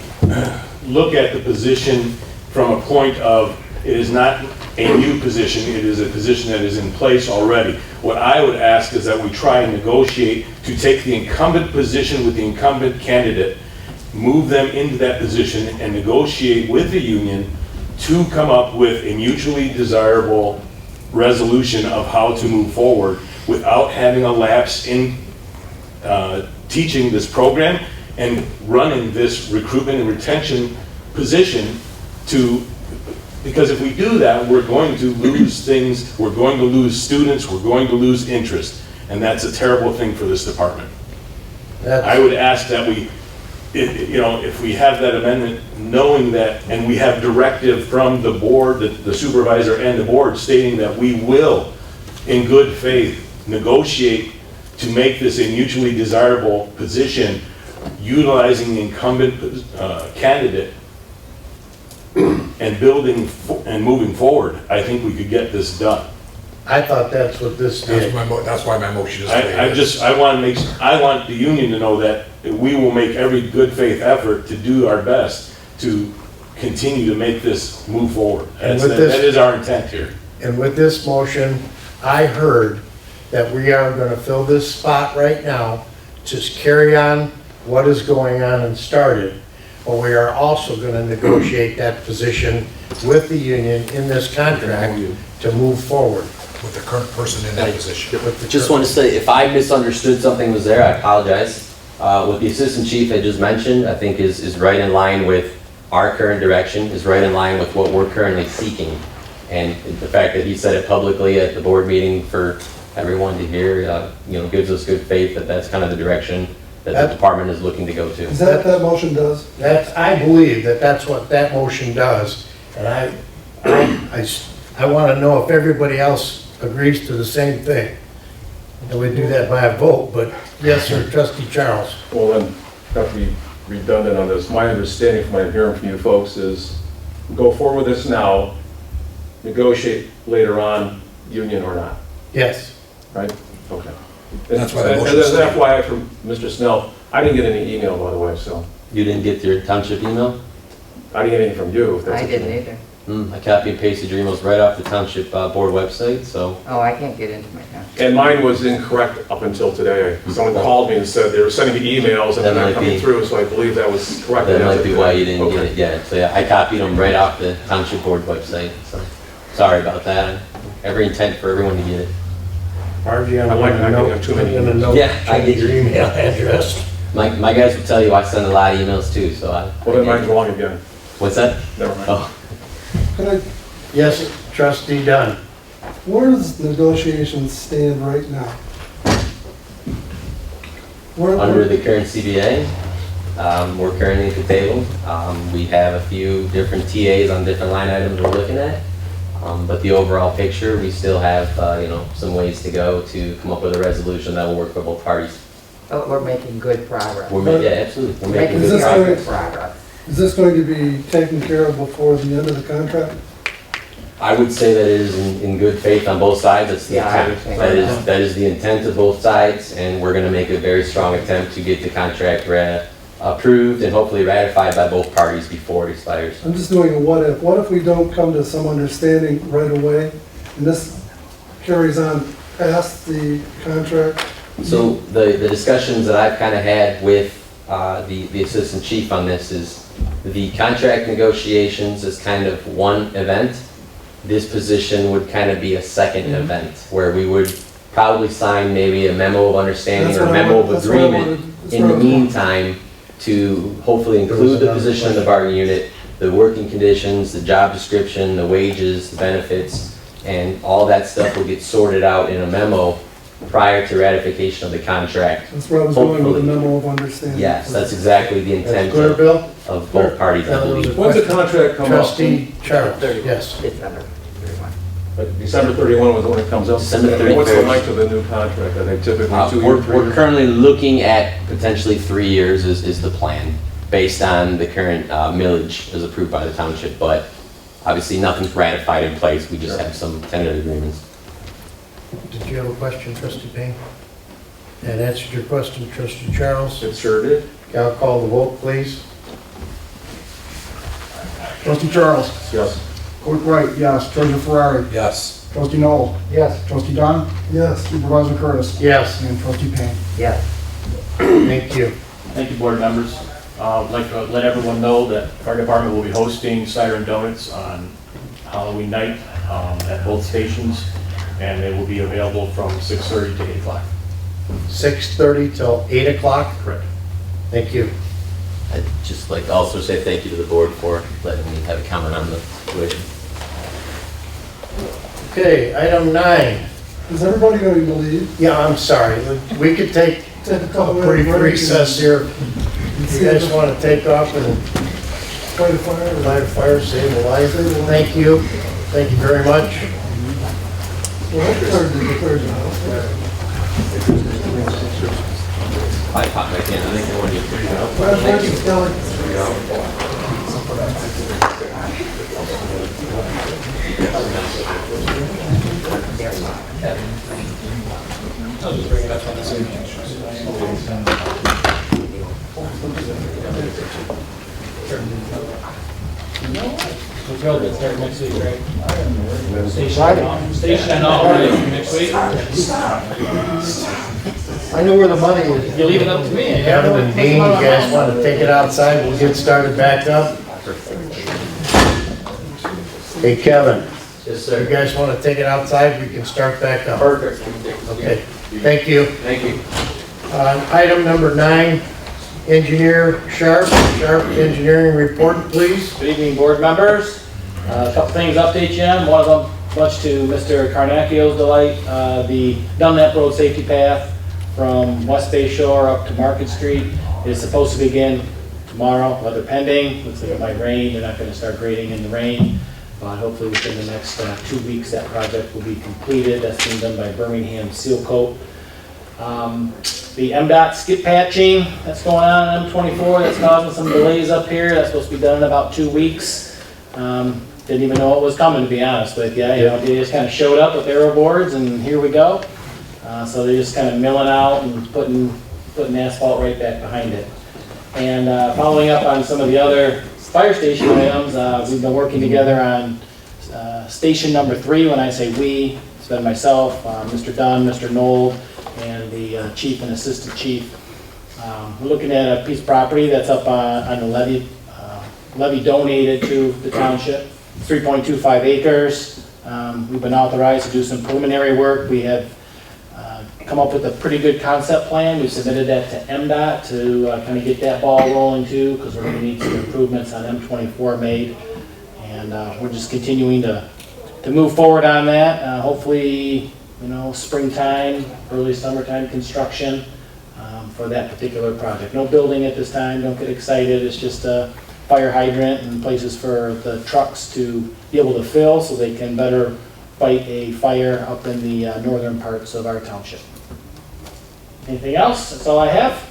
[SPEAKER 11] look at the position from a point of, it is not a new position, it is a position that is in place already. What I would ask is that we try and negotiate to take the incumbent position with the incumbent candidate, move them into that position and negotiate with the union to come up with a mutually desirable resolution of how to move forward without having a lapse in teaching this program and running this recruitment and retention position because if we do that, we're going to lose things, we're going to lose students, we're going to lose interest, and that's a terrible thing for this department. I would ask that we, if we have that amendment, knowing that, and we have directive from the board, the supervisor and the board stating that we will, in good faith, negotiate to make this a mutually desirable position, utilizing the incumbent candidate and building and moving forward, I think we could get this done.
[SPEAKER 1] I thought that's what this did.
[SPEAKER 2] That's why my motion is.
[SPEAKER 11] I want the union to know that we will make every good faith effort to do our best to continue to make this move forward. That is our intent here.
[SPEAKER 1] And with this motion, I heard that we are going to fill this spot right now, just carry on what is going on and started, but we are also going to negotiate that position with the union in this contract to move forward.
[SPEAKER 2] With the current person in that position.
[SPEAKER 7] Just want to say, if I misunderstood something was there, I apologize. What the assistant chief had just mentioned, I think is right in line with our current direction, is right in line with what we're currently seeking. And the fact that he said it publicly at the board meeting for everyone to hear, gives us good faith that that's kind of the direction that the department is looking to go to.
[SPEAKER 8] Is that what that motion does?
[SPEAKER 1] I believe that that's what that motion does, and I want to know if everybody else agrees to the same thing. And we do that by a vote, but yes, sir, Trustee Charles.
[SPEAKER 12] Well, then, not to be redundant on this, my understanding from what I'm hearing from you folks is go forward with this now, negotiate later on, union or not,
[SPEAKER 1] Yes.
[SPEAKER 12] right? Okay.
[SPEAKER 2] That's why the
[SPEAKER 12] And
[SPEAKER 2] motion
[SPEAKER 12] there's
[SPEAKER 2] is
[SPEAKER 12] an FYI from Mr. Snell, I didn't get any email, by the way, so
[SPEAKER 7] You didn't get your township email?
[SPEAKER 12] I didn't get anything from you, if that's
[SPEAKER 9] I
[SPEAKER 12] what you
[SPEAKER 9] didn't
[SPEAKER 12] mean.
[SPEAKER 9] either.
[SPEAKER 7] I copy and pasted your emails right off the township board website, so.
[SPEAKER 9] Oh, I can't get into my account.
[SPEAKER 12] And mine was incorrect up until today. Someone called me and said they were sending me emails and they're
[SPEAKER 7] That might
[SPEAKER 12] not coming
[SPEAKER 7] be-
[SPEAKER 12] through, so I believe that was correct.
[SPEAKER 7] That
[SPEAKER 12] as
[SPEAKER 7] might
[SPEAKER 12] of
[SPEAKER 7] be why you
[SPEAKER 12] today.
[SPEAKER 7] didn't get
[SPEAKER 12] Okay.
[SPEAKER 7] it yet. So yeah, I copied them right off the township board website, so sorry about that. Every intent for everyone to get it.
[SPEAKER 1] Margie, I'm
[SPEAKER 12] I like
[SPEAKER 1] going
[SPEAKER 12] not getting too many.
[SPEAKER 1] to note,
[SPEAKER 7] Yeah, I
[SPEAKER 1] change
[SPEAKER 7] get
[SPEAKER 1] your email address.
[SPEAKER 7] My guys will tell you I send a lot of emails too, so I.
[SPEAKER 12] Well, then mine's wrong again.
[SPEAKER 7] What's that?
[SPEAKER 12] Never mind.
[SPEAKER 7] Oh,
[SPEAKER 8] Can I,
[SPEAKER 1] Yes, Trustee Dunn.
[SPEAKER 8] where does negotiations stand right now?
[SPEAKER 7] under the current CBA, we're currently at the table. We have a few different TAs on different line items we're looking at. But the overall picture, we still have, some ways to go to come up with a resolution that will work for both parties.
[SPEAKER 9] But we're making good progress.
[SPEAKER 7] Yeah, absolutely. We're making
[SPEAKER 8] Is
[SPEAKER 7] good
[SPEAKER 8] this
[SPEAKER 7] progress.
[SPEAKER 8] going-
[SPEAKER 9] Progress.
[SPEAKER 8] Is this going to be taken care of before the end of the contract?
[SPEAKER 7] I would say that it is in good faith on both sides. That's the
[SPEAKER 9] Yeah, I
[SPEAKER 7] intent.
[SPEAKER 9] understand.
[SPEAKER 7] That is the intent of both sides, and we're gonna make a very strong attempt to get the contract approved and hopefully ratified by both parties before it expires.
[SPEAKER 8] I'm just doing a what if. What if we don't come to some understanding right away, and this carries on past the contract?
[SPEAKER 7] So the discussions that I've kind of had with the assistant chief on this is the contract negotiations is kind of one event. This position would kind of be a second event where we would probably sign maybe a memo of understanding or memo of agreement in the meantime to hopefully include the position in the bargaining unit, the working conditions, the job description, the wages, the benefits, and all that stuff will get sorted out in a memo prior to ratification of the contract.
[SPEAKER 8] That's where I was going with the memo of understanding.
[SPEAKER 7] Yes, that's exactly the intent
[SPEAKER 1] Clear, Bill?
[SPEAKER 7] of both parties, I believe.
[SPEAKER 12] When's the contract come up?
[SPEAKER 1] Trustee Charles, yes.
[SPEAKER 9] December 31.
[SPEAKER 12] But December 31 was when it comes up?
[SPEAKER 7] December
[SPEAKER 12] And what's the
[SPEAKER 7] 31st.
[SPEAKER 12] length of the new contract? Are they typically 2 years?
[SPEAKER 7] We're currently looking at potentially 3 years is the plan, based on the current millage as approved by the township, but obviously nothing's ratified in place, we just have some tentative agreements.
[SPEAKER 1] Did you have a question, Trustee Payne? That answered your question, Trustee Charles?
[SPEAKER 12] It sure did.
[SPEAKER 1] I'll call the vote, please.
[SPEAKER 4] Trustee Charles.
[SPEAKER 12] Yes.
[SPEAKER 4] Clerk Wright, yes. Treasurer Ferrari.
[SPEAKER 2] Yes.
[SPEAKER 4] Trustee Noel.
[SPEAKER 1] Yes.
[SPEAKER 4] Trustee Dunn.
[SPEAKER 8] Yes.
[SPEAKER 4] Supervisor Curtis.
[SPEAKER 1] Yes,
[SPEAKER 4] And Trustee Payne.
[SPEAKER 9] Yes.
[SPEAKER 1] thank you.
[SPEAKER 5] Thank you, board members. I'd like to let everyone know that our department will be hosting Siren Donuts on Halloween night at both stations, and they will be available from 6:30 to 8 o'clock.
[SPEAKER 1] 6:30 till 8 o'clock?
[SPEAKER 5] Correct.
[SPEAKER 1] Thank you.
[SPEAKER 7] I'd just like to also say thank you to the board for letting me have a comment on the situation.
[SPEAKER 1] Okay, item 9.
[SPEAKER 8] Is everybody going to leave?
[SPEAKER 1] Yeah, I'm sorry, we could take
[SPEAKER 8] Take a
[SPEAKER 1] a
[SPEAKER 8] couple
[SPEAKER 1] brief
[SPEAKER 8] minutes break
[SPEAKER 1] recess here. You guys want to take off and
[SPEAKER 8] Fight a fire?
[SPEAKER 1] light a fire, save a life? Thank you. Thank you very much.
[SPEAKER 8] Well, that's third now.
[SPEAKER 7] I pop back in, I think I want you to pick it up.
[SPEAKER 8] Thank you, Kelly.
[SPEAKER 13] Station all next week.
[SPEAKER 1] I know where the money is.
[SPEAKER 13] You leave it up to me.
[SPEAKER 1] Kevin and Dean, you guys want to take it outside? We'll get started back up. Hey, Kevin.
[SPEAKER 7] Yes,
[SPEAKER 1] You guys want to take it outside? We can start back up.
[SPEAKER 7] Perfect.
[SPEAKER 1] Okay, thank you.
[SPEAKER 7] Thank you.
[SPEAKER 1] Item number 9, Engineer Sharp. Sharp Engineering Report, please.
[SPEAKER 13] Good evening, board members. A couple things to update you on. One of them, much to Mr. Carnacchio's delight, the Dunlap Road Safety Path from West Bay Shore up to Market Street is supposed to begin tomorrow, weather pending. Looks like it might rain. They're not going to start grading in the rain, but hopefully within the next 2 weeks that project will be completed. That's being done by Birmingham Seal Coat. The MDOT skip patching that's going on M24, that's causing some delays up here. That's supposed to be done in about 2 weeks. Didn't even know it was coming, to be honest with you. You know, they just kind of showed up with arrow boards and here we go. So they're just kind of milling out and putting asphalt right back behind it. And following up on some of the other fire station items, we've been working together on station number 3. When I say we, it's been myself, Mr. Dunn, Mr. Knoll, and the chief and assistant chief. We're looking at a piece of property that's up on the levee. Levee donated to the township, 3.25 acres. We've been authorized to do some preliminary work. We have come up with a pretty good concept plan. We submitted that to MDOT to kind of get that ball rolling too, because we're going to need some improvements on M24 made. And we're just continuing to move forward on that. Hopefully, you know, springtime, early summertime construction for that particular project. No building at this time, don't get excited. It's just a fire hydrant and places for the trucks to be able to fill so they can better fight a fire up in the northern parts of our township. Anything else? That's all I have.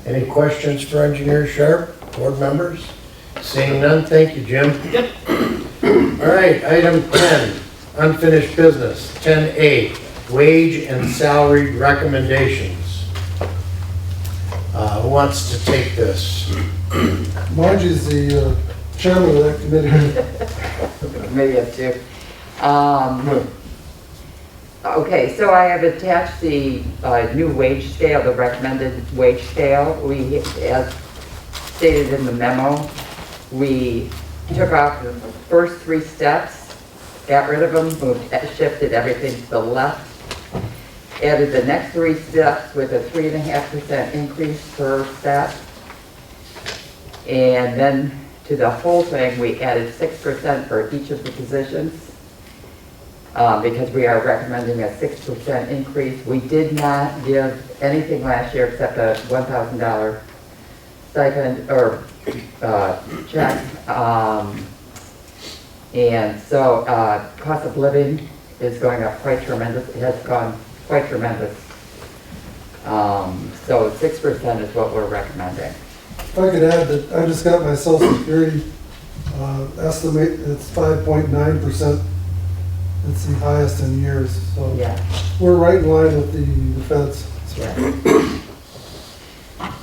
[SPEAKER 1] Any questions for Engineer Sharp, board members? Seeing none, thank you, Jim.
[SPEAKER 13] Yep.
[SPEAKER 1] All right, item 10, unfinished business. 10A, wage and salary recommendations. Who wants to take this?
[SPEAKER 8] Margie's the chairman of that committee.
[SPEAKER 9] Maybe up to. Okay, so I have attached the new wage scale, the recommended wage scale. We, as stated in the memo, we took off the first 3 steps, got rid of them, shifted everything to the left, added the next 3 steps with a 3.5% increase per step. And then to the whole thing, we added 6% for each of the positions. Because we are recommending a 6% increase. We did not give anything last year except a $1,000 stipend or check. And so cost of living is going up quite tremendous. It has gone quite tremendous. So 6% is what we're recommending.
[SPEAKER 8] If I could add that I just got my social security estimate, it's 5.9%. It's the highest in years, so
[SPEAKER 9] Yeah.
[SPEAKER 8] we're right in line with the feds. So.
[SPEAKER 9] Yeah.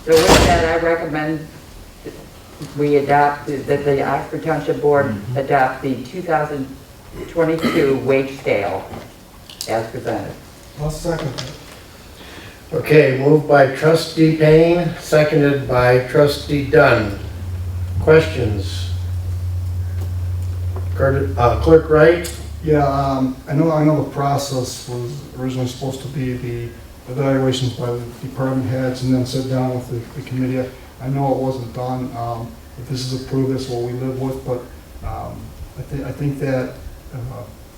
[SPEAKER 9] So with that, I recommend we adopt, that the Oxford Township Board adopt the 2022 wage scale as presented.
[SPEAKER 8] I'll second that.
[SPEAKER 1] Okay, moved by trustee Payne, seconded by trustee Dunn. Questions? Clerk Wright?
[SPEAKER 4] Yeah, I know the process was originally supposed to be the evaluations by the department heads and then sit down with the committee. I know it wasn't done. If this is approved, this is what we live with, but I think that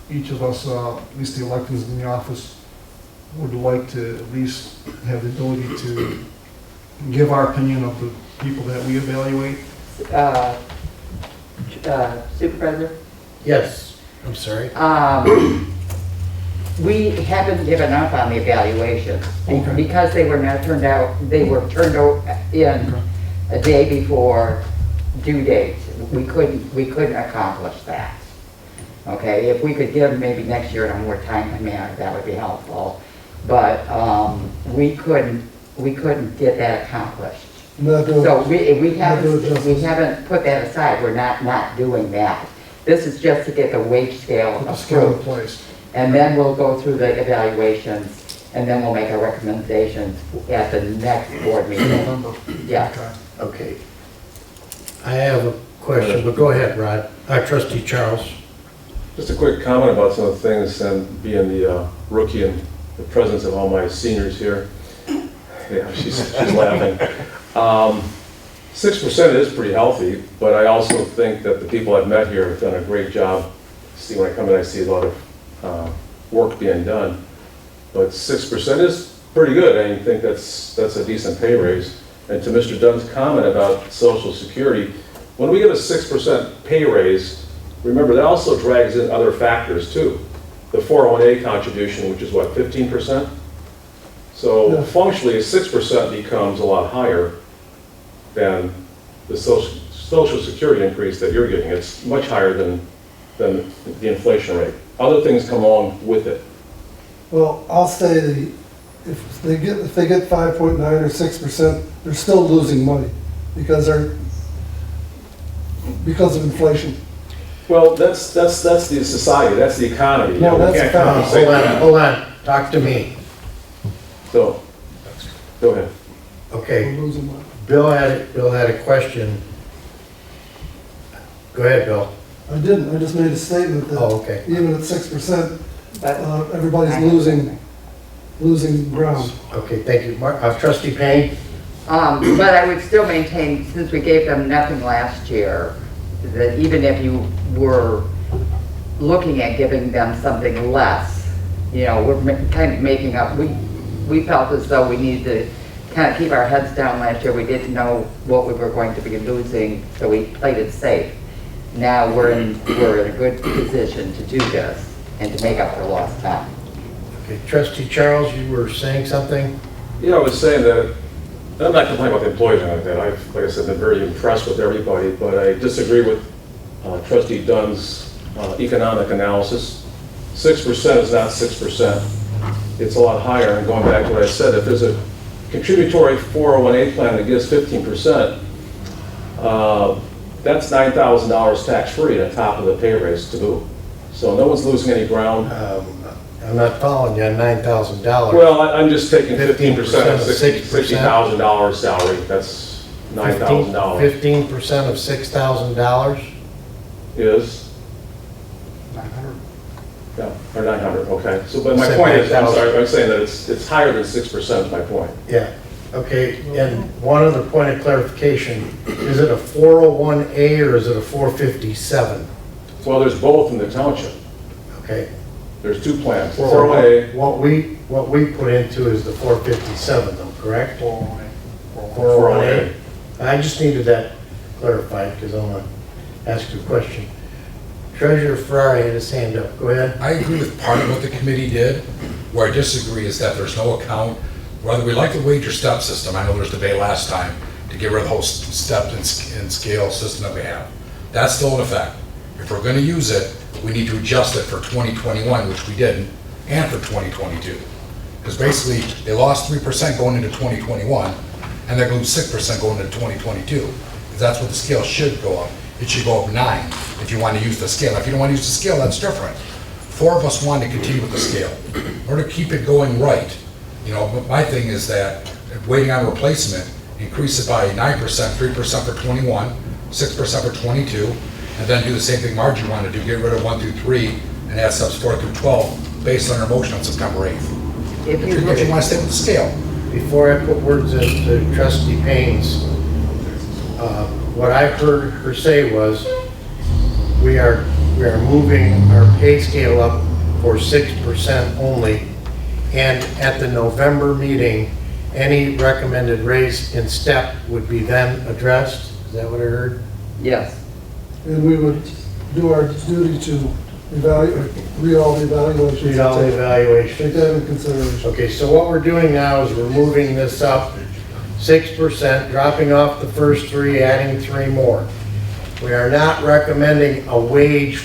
[SPEAKER 4] each of us, at least the electeds in the office, would like to at least have the ability to give our opinion of the people that we evaluate.
[SPEAKER 9] Supervisor?
[SPEAKER 1] Yes, I'm sorry.
[SPEAKER 9] We haven't given up on the evaluations
[SPEAKER 4] Okay.
[SPEAKER 9] because they were not turned out, they were turned out in a day before due date. We couldn't accomplish that. Okay, if we could give maybe next year in a more timely manner, that would be helpful. But we couldn't get that accomplished. So we haven't put that aside. We're not doing that. This is just to get the wage scale approved. And then we'll go through the evaluations, and then we'll make our recommendations at the next board meeting. Yeah.
[SPEAKER 1] Okay. I have a question, but go ahead, Rod. Trustee Charles.
[SPEAKER 12] Just a quick comment about some of the things, and being the rookie in the presence of all my seniors here. Yeah, she's laughing. 6% is pretty healthy, but I also think that the people I've met here have done a great job. See, when I come in, I see a lot of work being done. But 6% is pretty good. I think that's a decent pay raise. And to Mr. Dunn's comment about Social Security, when we give a 6% pay raise, remember that also drags in other factors too. The 401A contribution, which is what, 15%? So functionally, 6% becomes a lot higher than the Social Security increase that you're getting. It's much higher than the inflation rate. Other things come along with it.
[SPEAKER 8] Well, I'll say if they get 5.9 or 6%, they're still losing money because of inflation.
[SPEAKER 12] Well, that's the society, that's the economy.
[SPEAKER 8] No,
[SPEAKER 12] we
[SPEAKER 8] that's
[SPEAKER 12] can't
[SPEAKER 8] a fact.
[SPEAKER 12] compensate that.
[SPEAKER 1] Hold on, talk to me.
[SPEAKER 12] So, go ahead.
[SPEAKER 1] Okay,
[SPEAKER 8] We're losing money.
[SPEAKER 1] Bill had a question. Go ahead, Bill.
[SPEAKER 8] I didn't, I just made a statement
[SPEAKER 1] Oh,
[SPEAKER 8] that
[SPEAKER 1] okay.
[SPEAKER 8] even at 6%,
[SPEAKER 9] But
[SPEAKER 8] everybody's losing ground.
[SPEAKER 1] Okay, thank you. Trustee Payne?
[SPEAKER 9] but I would still maintain, since we gave them nothing last year, that even if you were looking at giving them something less, you know, we're kind of making up, we felt as though we needed to kind of keep our heads down last year. We didn't know what we were going to be losing, so we played it safe. Now we're in a good position to do this and to make up for lost time.
[SPEAKER 1] Okay, Trustee Charles, you were saying something?
[SPEAKER 12] Yeah, I was saying that, I'm not complaining about the employees or anything like that. I've, like I said, been very impressed with everybody, but I disagree with Trustee Dunn's economic analysis. 6% is not 6%. It's a lot higher, and going back to what I said, if there's a contributory 401A plan that gives 15%, that's $9,000 tax-free on top of the pay raise to boot. So no one's losing any ground.
[SPEAKER 1] I'm not following you on $9,000.
[SPEAKER 12] Well, I'm just taking 15% of
[SPEAKER 1] 6%.
[SPEAKER 12] $60,000 salary, that's $9,000.
[SPEAKER 1] 15% of $6,000?
[SPEAKER 12] Is,
[SPEAKER 4] 900.
[SPEAKER 12] yeah, or 900, okay. So, but my
[SPEAKER 1] Said
[SPEAKER 12] point is, I'm
[SPEAKER 1] 9,000.
[SPEAKER 12] sorry, I'm saying that it's higher than 6% is my point.
[SPEAKER 1] Yeah, okay, and one other point of clarification, is it a 401A or is it a 457?
[SPEAKER 12] Well, there's both in the township.
[SPEAKER 1] Okay.
[SPEAKER 12] There's two plans,
[SPEAKER 1] So
[SPEAKER 12] 401A.
[SPEAKER 1] what we put into is the 457 though, correct?
[SPEAKER 4] 401A.
[SPEAKER 1] 401A? I just needed that clarified because I want to ask you a question. Treasurer Ferrari had his hand up, go ahead.
[SPEAKER 2] I agree with part of what the committee did. Where I disagree is that there's no account, whether we like the wage or step system, I know there was debate last time to get rid of the whole step and scale system that we have. That's still in effect. If we're gonna use it, we need to adjust it for 2021, which we didn't, and for 2022. Because basically, they lost 3% going into 2021, and they're gonna lose 6% going into 2022. Because that's what the scale should go up. It should go up 9 if you want to use the scale. If you don't want to use the scale, that's different. 4 of us want to continue with the scale. In order to keep it going right, you know, but my thing is that waiting on replacement, increase it by 9%, 3% for 21, 6% for 22, and then do the same thing Margie wanted to do, get rid of 1 through 3 and add steps 4 through 12 based on our motion on September 8th.
[SPEAKER 9] If you
[SPEAKER 2] If you want to stay with the scale.
[SPEAKER 1] Before I put words into Trustee Payne's, what I heard her say was, we are moving our pay scale up for 6% only, and at the November meeting, any recommended raise in step would be then addressed? Is that what I heard?
[SPEAKER 9] Yes.
[SPEAKER 8] And we would do our duty to evaluate, read all the evaluations.
[SPEAKER 1] Read all the evaluations.
[SPEAKER 8] Take that into consideration.
[SPEAKER 1] Okay, so what we're doing now is we're moving this up 6%, dropping off the first 3, adding 3 more. We are not recommending a wage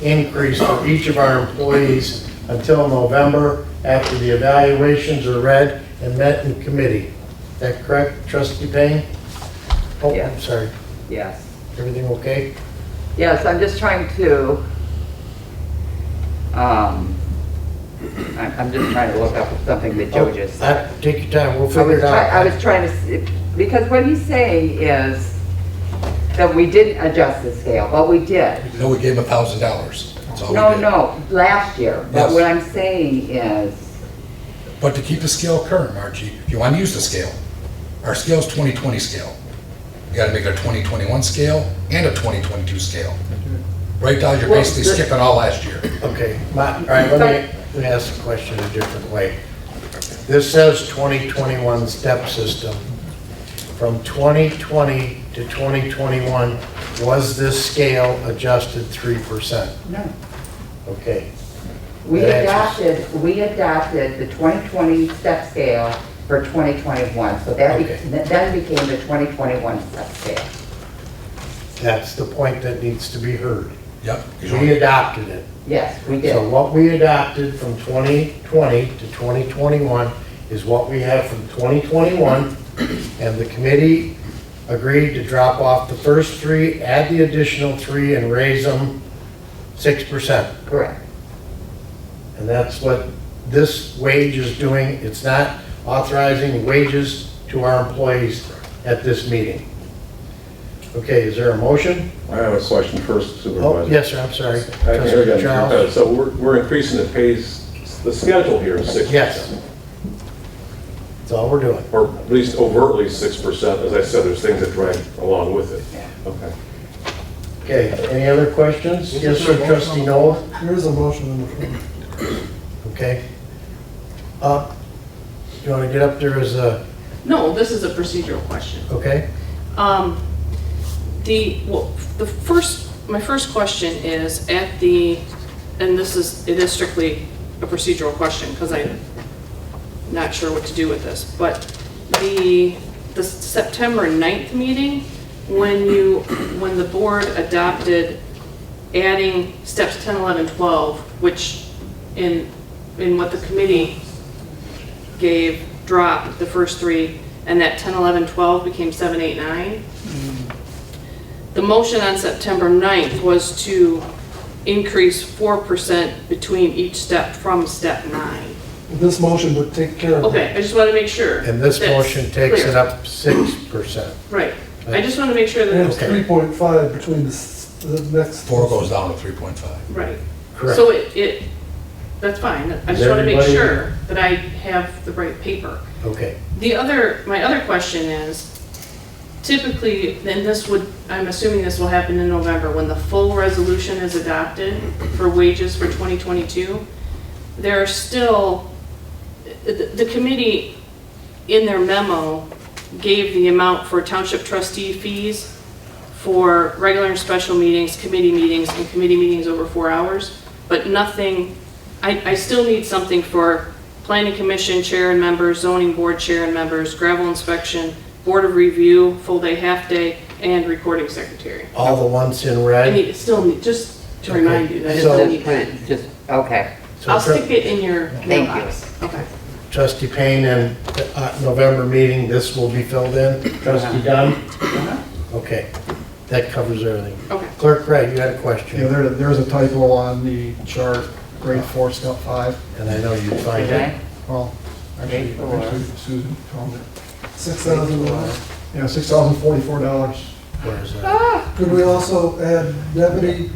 [SPEAKER 1] increase for each of our employees until November, after the evaluations are read and met in committee. Is that correct, Trustee Payne? Oh,
[SPEAKER 9] Yeah.
[SPEAKER 1] I'm sorry.
[SPEAKER 9] Yes.
[SPEAKER 1] Everything okay?
[SPEAKER 9] Yes, I'm just trying to, I'm just trying to look up something that Joe just said.
[SPEAKER 1] Take your time, we'll
[SPEAKER 9] I
[SPEAKER 1] figure it out.
[SPEAKER 9] was trying to, because what he's saying is that we didn't adjust the scale, but we did.
[SPEAKER 2] You know, we gave them $1,000. That's all we did.
[SPEAKER 9] No, last year. But
[SPEAKER 2] Yes.
[SPEAKER 9] what I'm saying is,
[SPEAKER 2] But to keep the scale current, Margie, if you want to use the scale, our scale is 2020 scale. You got to make it a 2021 scale and a 2022 scale. Right now, you're
[SPEAKER 9] Well,
[SPEAKER 2] basically
[SPEAKER 9] the-
[SPEAKER 2] skipping all last year.
[SPEAKER 1] Okay, all right, let me ask the question a different way. This says 2021 step system. From 2020 to 2021, was this scale adjusted 3%?
[SPEAKER 9] no.
[SPEAKER 1] Okay,
[SPEAKER 9] We
[SPEAKER 1] That answers-
[SPEAKER 9] adopted the 2020 step scale for 2021, so that
[SPEAKER 1] Okay.
[SPEAKER 9] then became the 2021 step scale.
[SPEAKER 1] that's the point that needs to be heard.
[SPEAKER 2] Yep.
[SPEAKER 1] We adopted it.
[SPEAKER 9] Yes, we did.
[SPEAKER 1] So what we adopted from 2020 to 2021 is what we have from 2021, and the committee agreed to drop off the first 3, add the additional 3, and raise them 6%.
[SPEAKER 9] Correct.
[SPEAKER 1] And that's what this wage is doing. It's not authorizing wages to our employees at this meeting. Okay, is there a motion?
[SPEAKER 12] I have a question first,
[SPEAKER 1] Oh,
[SPEAKER 12] Supervisor.
[SPEAKER 1] yes, sir, I'm sorry.
[SPEAKER 12] Here
[SPEAKER 1] Trustee
[SPEAKER 12] again.
[SPEAKER 1] Charles?
[SPEAKER 12] So we're increasing the pays, the schedule here is 6%.
[SPEAKER 1] Yes. That's all we're doing.
[SPEAKER 12] Or at least overtly 6%. As I said, there's things that drag along with it. Okay.
[SPEAKER 1] Okay, any other questions? Yes, sir, Trustee Noel?
[SPEAKER 8] There is a motion on the floor.
[SPEAKER 1] Okay. You want to get up there as a,
[SPEAKER 10] No, this is a procedural question.
[SPEAKER 1] okay?
[SPEAKER 10] My first question is at the, and it is strictly a procedural question because I'm not sure what to do with this, but the September 9th meeting, when the board adopted adding steps 10, 11, 12, which in what the committee gave drop, the first three, and that 10, 11, 12 became 7, 8, 9. The motion on September 9th was to increase 4% between each step from step 9.
[SPEAKER 8] This motion would take care of it.
[SPEAKER 10] Okay, I just want to make sure.
[SPEAKER 1] And this
[SPEAKER 10] that's
[SPEAKER 1] motion takes
[SPEAKER 10] clear.
[SPEAKER 1] it up 6%.
[SPEAKER 10] Right. I just want to make sure
[SPEAKER 8] And
[SPEAKER 10] that,
[SPEAKER 8] it's 3.5 between the next.
[SPEAKER 2] 4 goes down to 3.5.
[SPEAKER 10] right.
[SPEAKER 1] Correct.
[SPEAKER 10] So that's fine. I just want to make
[SPEAKER 1] Everybody-
[SPEAKER 10] sure that I have the right paper.
[SPEAKER 1] Okay,
[SPEAKER 10] My other question is, typically, and I'm assuming this will happen in November, when the full resolution is adopted for wages for 2022, there are still, the committee in their memo gave the amount for township trustee fees for regular and special meetings, committee meetings, and committee meetings over 4 hours, but nothing, I still need something for planning commission chair and members, zoning board chair and members, gravel inspection, board of review, full day, half day, and recording secretary.
[SPEAKER 1] all the ones in
[SPEAKER 10] I
[SPEAKER 1] red.
[SPEAKER 10] need, still need, just to remind you that
[SPEAKER 1] So-
[SPEAKER 10] it's
[SPEAKER 9] Just put it, just, okay.
[SPEAKER 1] So
[SPEAKER 10] I'll stick it in your
[SPEAKER 9] Thank you.
[SPEAKER 10] mailbox. Okay.
[SPEAKER 1] Trustee Payne and November meeting, this will be filled in. Trustee Dunn? Okay, that covers everything.
[SPEAKER 10] Okay.
[SPEAKER 1] Clerk Wright, you had a
[SPEAKER 4] Yeah,
[SPEAKER 1] question,
[SPEAKER 4] there's a typo on the chart, grade 4, step 5.
[SPEAKER 1] and I know you'd find it.
[SPEAKER 9] Okay?
[SPEAKER 4] Well, actually,
[SPEAKER 9] Grade 4.
[SPEAKER 4] Susan found it.
[SPEAKER 8] 6,000.
[SPEAKER 4] Yeah, $6,044.
[SPEAKER 1] Where is that?
[SPEAKER 8] Could we also add deputy?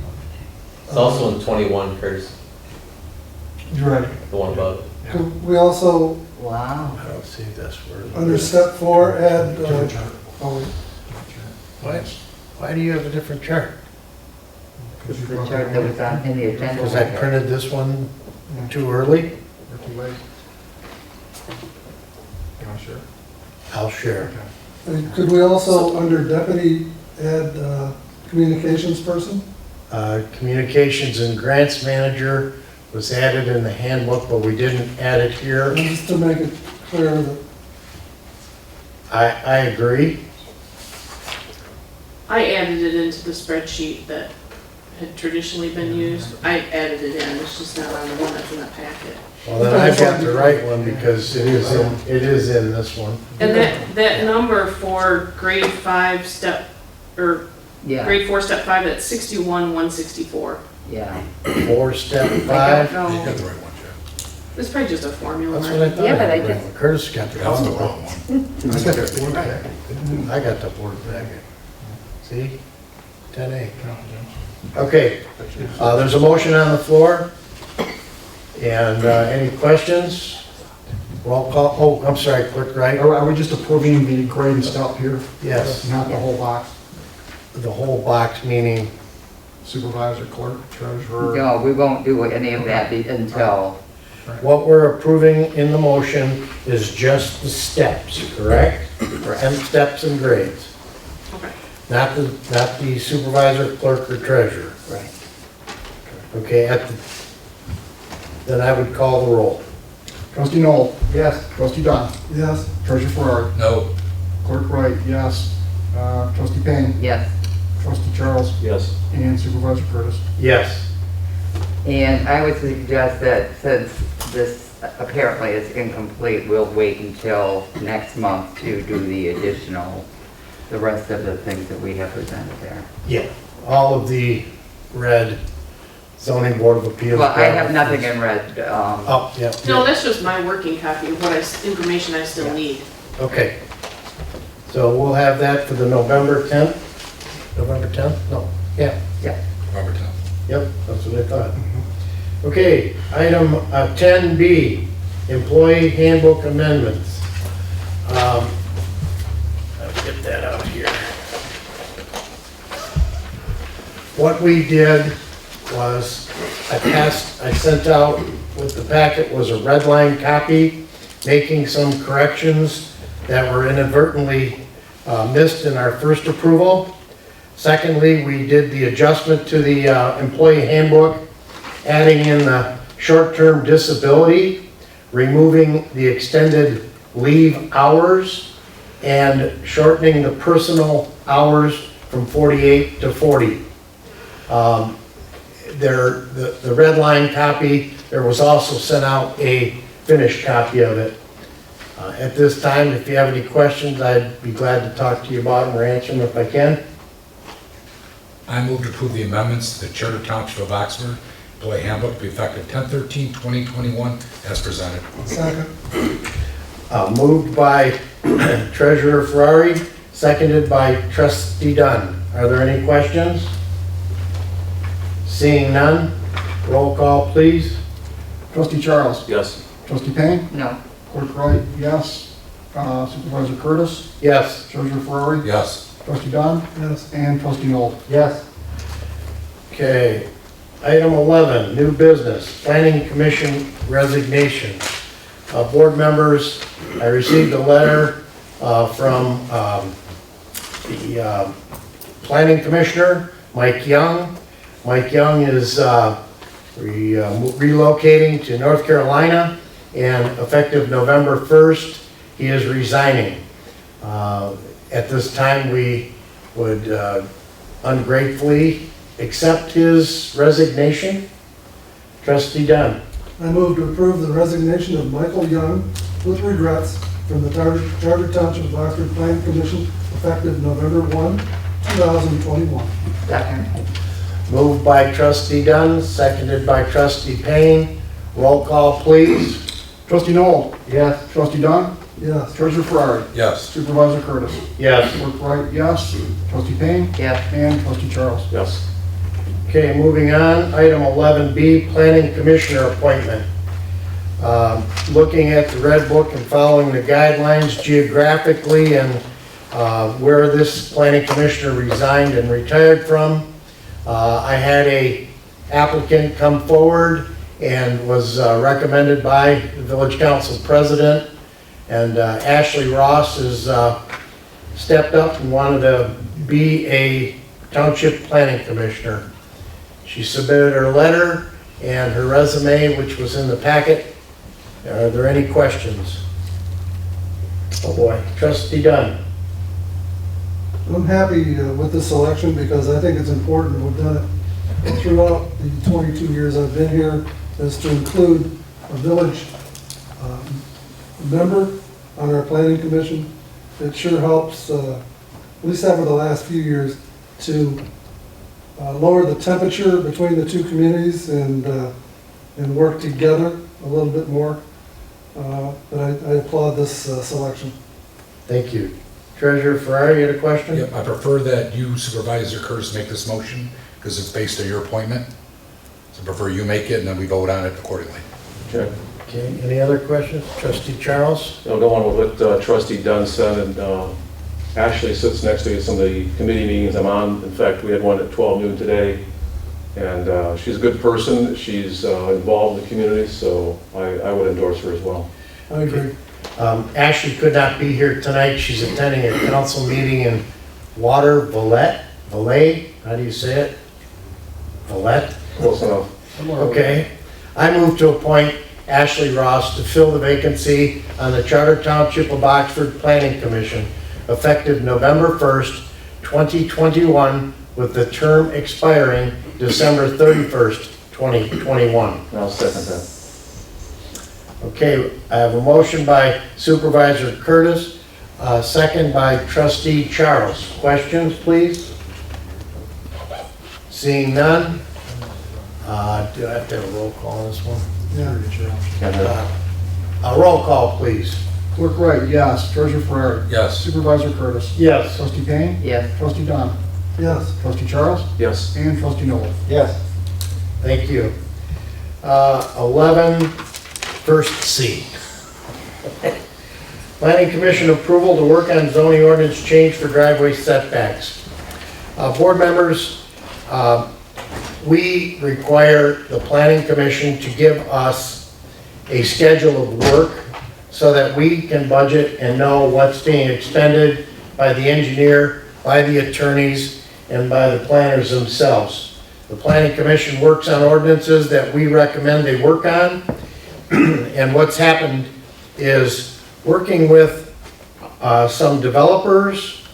[SPEAKER 7] It's also in 21, Curtis,
[SPEAKER 8] You're right.
[SPEAKER 7] the one above.
[SPEAKER 8] Could we also,
[SPEAKER 9] Wow.
[SPEAKER 1] I don't see this word.
[SPEAKER 8] under step 4, add,
[SPEAKER 1] Why do you have a different chart?
[SPEAKER 9] The chart that was on, in the agenda.
[SPEAKER 1] Because I printed this one too early?
[SPEAKER 4] Or too late. Not sure.
[SPEAKER 1] I'll share.
[SPEAKER 8] could we also, under deputy, add communications person?
[SPEAKER 1] Communications and grants manager was added in the handbook, but we didn't add it here.
[SPEAKER 8] Just to make it clear that
[SPEAKER 1] I agree.
[SPEAKER 10] I added it into the spreadsheet that had traditionally been used. I added it in, it's just not on the one that's in the packet.
[SPEAKER 1] Well, then I've got the right one because it is in this one.
[SPEAKER 10] And that number for grade 5 step, or
[SPEAKER 9] Yeah,
[SPEAKER 10] grade 4 step 5, that's 61,164.
[SPEAKER 9] yeah.
[SPEAKER 1] 4-step
[SPEAKER 10] I
[SPEAKER 1] 5.
[SPEAKER 10] don't
[SPEAKER 2] You
[SPEAKER 10] know,
[SPEAKER 2] got the right one, Jeff.
[SPEAKER 10] it's probably just a formula.
[SPEAKER 1] That's what I thought.
[SPEAKER 9] Yeah, but I
[SPEAKER 1] had.
[SPEAKER 9] just-
[SPEAKER 1] Curtis got the
[SPEAKER 2] That's the
[SPEAKER 1] wrong
[SPEAKER 2] wrong
[SPEAKER 1] one.
[SPEAKER 2] one.
[SPEAKER 1] I got the board packet. See? 10A. Okay, there's a motion on the floor. And any questions? Roll call, oh, I'm sorry, Clerk Wright?
[SPEAKER 4] Are we just approving the grade and step here?
[SPEAKER 1] Yes,
[SPEAKER 4] Not the whole box?
[SPEAKER 1] the whole box, meaning,
[SPEAKER 4] Supervisor, clerk, treasurer?
[SPEAKER 9] No, we won't do any of that until,
[SPEAKER 1] what we're approving in the motion is just the steps, correct? And steps and grades,
[SPEAKER 10] Okay.
[SPEAKER 1] not the supervisor, clerk, or treasurer.
[SPEAKER 9] right.
[SPEAKER 1] Okay, then I would call the roll.
[SPEAKER 4] Trustee Noel? Yes. Trustee Dunn?
[SPEAKER 8] yes,
[SPEAKER 4] Treasurer Ferrari?
[SPEAKER 2] No.
[SPEAKER 4] Clerk Wright, yes. Trustee Payne?
[SPEAKER 9] Yes.
[SPEAKER 4] Trustee Charles?
[SPEAKER 12] Yes.
[SPEAKER 4] And Supervisor Curtis?
[SPEAKER 1] Yes.
[SPEAKER 9] And I would suggest that since this apparently is incomplete, we'll wait until next month to do the rest of the things that we have presented there.
[SPEAKER 1] Yeah, all of the red zoning board of appeals.
[SPEAKER 9] Well, I have nothing in red.
[SPEAKER 1] Oh, yeah.
[SPEAKER 10] No, that's just my working copy of what information I still need.
[SPEAKER 1] Okay. So we'll have that for the November 10th? November 10th? No, yeah,
[SPEAKER 2] Robert Town.
[SPEAKER 1] yep, that's what I thought. Okay, item 10B, employee handbook amendments. I'll get that out here. What we did was, I sent out with the packet was a red line copy, making some corrections that were inadvertently missed in our first approval. Secondly, we did the adjustment to the employee handbook, adding in the short-term disability, removing the extended leave hours, and shortening the personal hours from 48 to 40. The red line copy, there was also sent out a finished copy of it. At this time, if you have any questions, I'd be glad to talk to you about them or answer them if I can.
[SPEAKER 2] I move to approve the amendments to the Charter Township of Oxford Employee Handbook to be effective 10/13/2021 as presented.
[SPEAKER 8] Second.
[SPEAKER 1] Moved by Treasurer Ferrari, seconded by Trustee Dunn. Are there any questions? Seeing none, roll call, please.
[SPEAKER 4] Trustee Charles?
[SPEAKER 12] Yes.
[SPEAKER 4] Trustee Payne?
[SPEAKER 9] No.
[SPEAKER 4] Clerk Wright, yes. Supervisor Curtis?
[SPEAKER 1] Yes.
[SPEAKER 4] Treasurer Ferrari?
[SPEAKER 2] Yes.
[SPEAKER 4] Trustee Don?
[SPEAKER 8] Yes.
[SPEAKER 4] And Trustee Noel?
[SPEAKER 1] Yes. Okay, item 11, new business, Planning Commission resignation. Board members, I received a letter from the Planning Commissioner, Mike Young. Mike Young is relocating to North Carolina, and effective November 1st, he is resigning. At this time, we would ungratefully accept his resignation. Trustee Dunn.
[SPEAKER 8] I move to approve the resignation of Michael Young with regrets from the Charter Township of Oxford Planning Commission effective November 1, 2021.
[SPEAKER 9] Second.
[SPEAKER 1] Moved by Trustee Dunn, seconded by Trustee Payne. Roll call, please.
[SPEAKER 4] Trustee Noel?
[SPEAKER 1] Yes.
[SPEAKER 4] Trustee Don?
[SPEAKER 8] Yes.
[SPEAKER 4] Treasurer Ferrari?
[SPEAKER 2] Yes.
[SPEAKER 4] Supervisor Curtis?
[SPEAKER 1] Yes.
[SPEAKER 4] Clerk Wright, yes. Trustee Payne?
[SPEAKER 9] Yes.
[SPEAKER 4] And Trustee Charles?
[SPEAKER 12] Yes.
[SPEAKER 1] Okay, moving on, item 11B, Planning Commissioner appointment. Looking at the Red Book and following the guidelines geographically and where this Planning Commissioner resigned and retired from, I had a applicant come forward and was recommended by the Village Council President, and Ashley Ross has stepped up and wanted to be a Township Planning Commissioner. She submitted her letter and her resume, which was in the packet. Are there any questions? Oh boy, Trustee Dunn.
[SPEAKER 8] I'm happy with this selection because I think it's important. We've done it throughout the 22 years I've been here, is to include a village member on our planning commission. It sure helps, at least over the last few years, to lower the temperature between the two communities and work together a little bit more. But I applaud this selection.
[SPEAKER 1] Thank you. Treasurer Ferrari, you had a question?
[SPEAKER 2] Yep, I prefer that you, Supervisor Curtis, make this motion because it's based on your appointment. So I prefer you make it and then we vote on it accordingly.
[SPEAKER 12] Okay.
[SPEAKER 1] Okay, any other questions? Trustee Charles?
[SPEAKER 12] I'll go on with what Trustee Dunn said, and Ashley sits next to me at some of the committee meetings I'm on. In fact, we had one at 12 noon today, and she's a good person. She's involved in the community, so I would endorse her as well.
[SPEAKER 8] I agree.
[SPEAKER 1] Ashley could not be here tonight. She's attending a council meeting in Valet, how do you say it? Valet?
[SPEAKER 12] Close enough.
[SPEAKER 1] Okay. I move to appoint Ashley Ross to fill the vacancy on the Charter Township of Oxford Planning Commission effective November 1st, 2021, with the term expiring December 31st, 2021.
[SPEAKER 12] I'll second that.
[SPEAKER 1] Okay, I have a motion by Supervisor Curtis, second by Trustee Charles. Questions, please? Seeing none? Do I have to have a roll call on this one?
[SPEAKER 8] Yeah.
[SPEAKER 1] A roll call, please.
[SPEAKER 4] Clerk Wright, yes. Treasurer Ferrari?
[SPEAKER 2] Yes.
[SPEAKER 4] Supervisor Curtis?
[SPEAKER 1] Yes.
[SPEAKER 4] Trustee Payne?
[SPEAKER 9] Yes.
[SPEAKER 4] Trustee Don?
[SPEAKER 8] Yes.
[SPEAKER 4] Trustee Charles?
[SPEAKER 12] Yes.
[SPEAKER 4] And Trustee Noel?
[SPEAKER 1] Yes. Thank you. 11, first C. Planning Commission approval to work on zoning ordinance change for driveway setbacks. Board members, we require the Planning Commission to give us a schedule of work so that we can budget and know what's being expended by the engineer, by the attorneys, and by the planners themselves. The Planning Commission works on ordinances that we recommend they work on. And what's happened is working with some developers,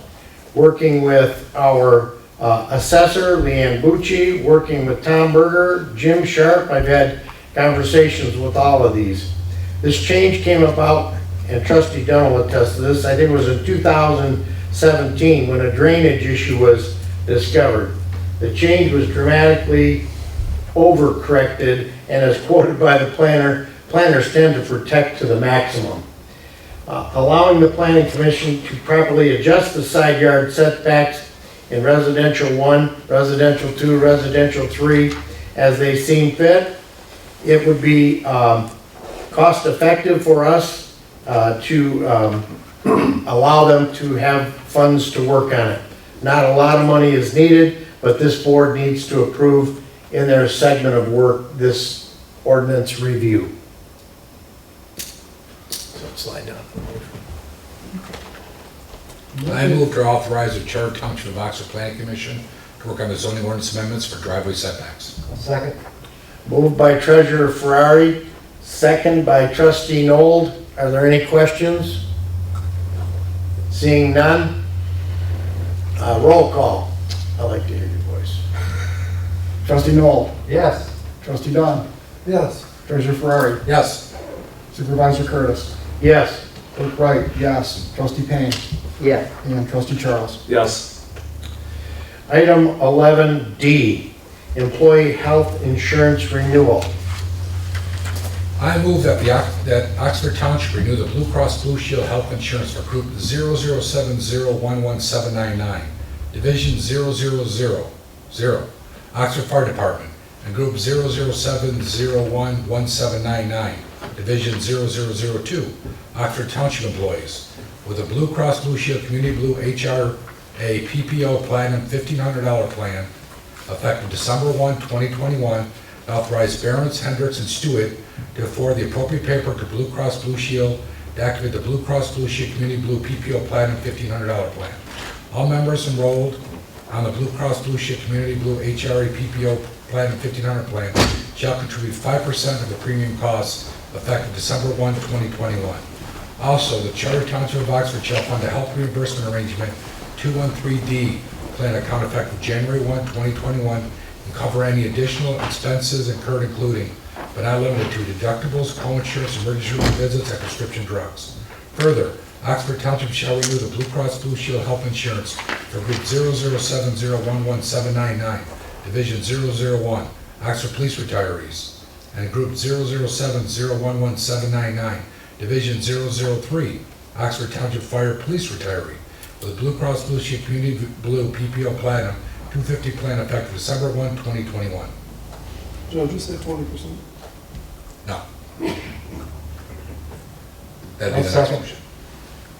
[SPEAKER 1] working with our assessor, Leanne Bucci, working with Tom Berger, Jim Sharp. I've had conversations with all of these. This change came about and trustee Dunn will attest to this, I think it was in 2017 when a drainage issue was discovered. The change was dramatically overcorrected and as quoted by the planner, planners tend to protect to the maximum. Allowing the planning commission to properly adjust the side yard setbacks in residential 1, residential 2, residential 3 as they seem fit. It would be cost effective for us to allow them to have funds to work on it. Not a lot of money is needed, but this board needs to approve in their segment of work this ordinance review. So slide down.
[SPEAKER 2] I move to authorize the Charter Township of Oxford Planning Commission to work on the zoning ordinance amendments for driveway setbacks.
[SPEAKER 1] Second. Moved by Treasurer Ferrari, second by Trustee Nold. Are there any questions? Seeing none, roll call. I like to hear your voice.
[SPEAKER 4] Trustee Noel?
[SPEAKER 1] Yes.
[SPEAKER 4] Trustee Dunn?
[SPEAKER 8] Yes.
[SPEAKER 4] Treasurer Ferrari?
[SPEAKER 2] Yes.
[SPEAKER 4] Supervisor Curtis?
[SPEAKER 1] Yes.
[SPEAKER 4] Clerk Wright? Yes. Trustee Payne?
[SPEAKER 9] Yes.
[SPEAKER 4] And Trustee Charles?
[SPEAKER 12] Yes.
[SPEAKER 1] Item 11D, Employee Health Insurance Renewal.
[SPEAKER 2] I move that that Oxford Township renew the Blue Cross Blue Shield Health Insurance for Group 007011799, Division 0000, Oxford Fire Department, and Group 007011799, Division 0002, Oxford Township employees, with a Blue Cross Blue Shield Community Blue HRA PPO Platinum $1,500 plan, effective December 1, 2021, authorize Barron's, Hendricks, and Stewart to afford the appropriate paperwork to Blue Cross Blue Shield to activate the Blue Cross Blue Shield Community Blue PPO Platinum $1,500 plan. All members enrolled on the Blue Cross Blue Shield Community Blue HRA PPO Platinum $1,500 plan shall contribute 5% of the premium costs effective December 1, 2021. Also, the Charter Township of Oxford shall fund a health reimbursement arrangement 213D plan account effective January 1, 2021, and cover any additional expenses incurred, including, but not limited to, deductibles, co-insurance, emergency room visits, and prescription drugs. Further, Oxford Township shall renew the Blue Cross Blue Shield Health Insurance for Group 007011799, Division 001, Oxford Police Retirees, and Group 007011799, Division 003, Oxford Township Fire Police Retiree, with a Blue Cross Blue Shield Community Blue PPO Platinum 250 plan effective December 1, 2021.
[SPEAKER 8] Joe, just say 20%.
[SPEAKER 2] No. That'd be the next motion.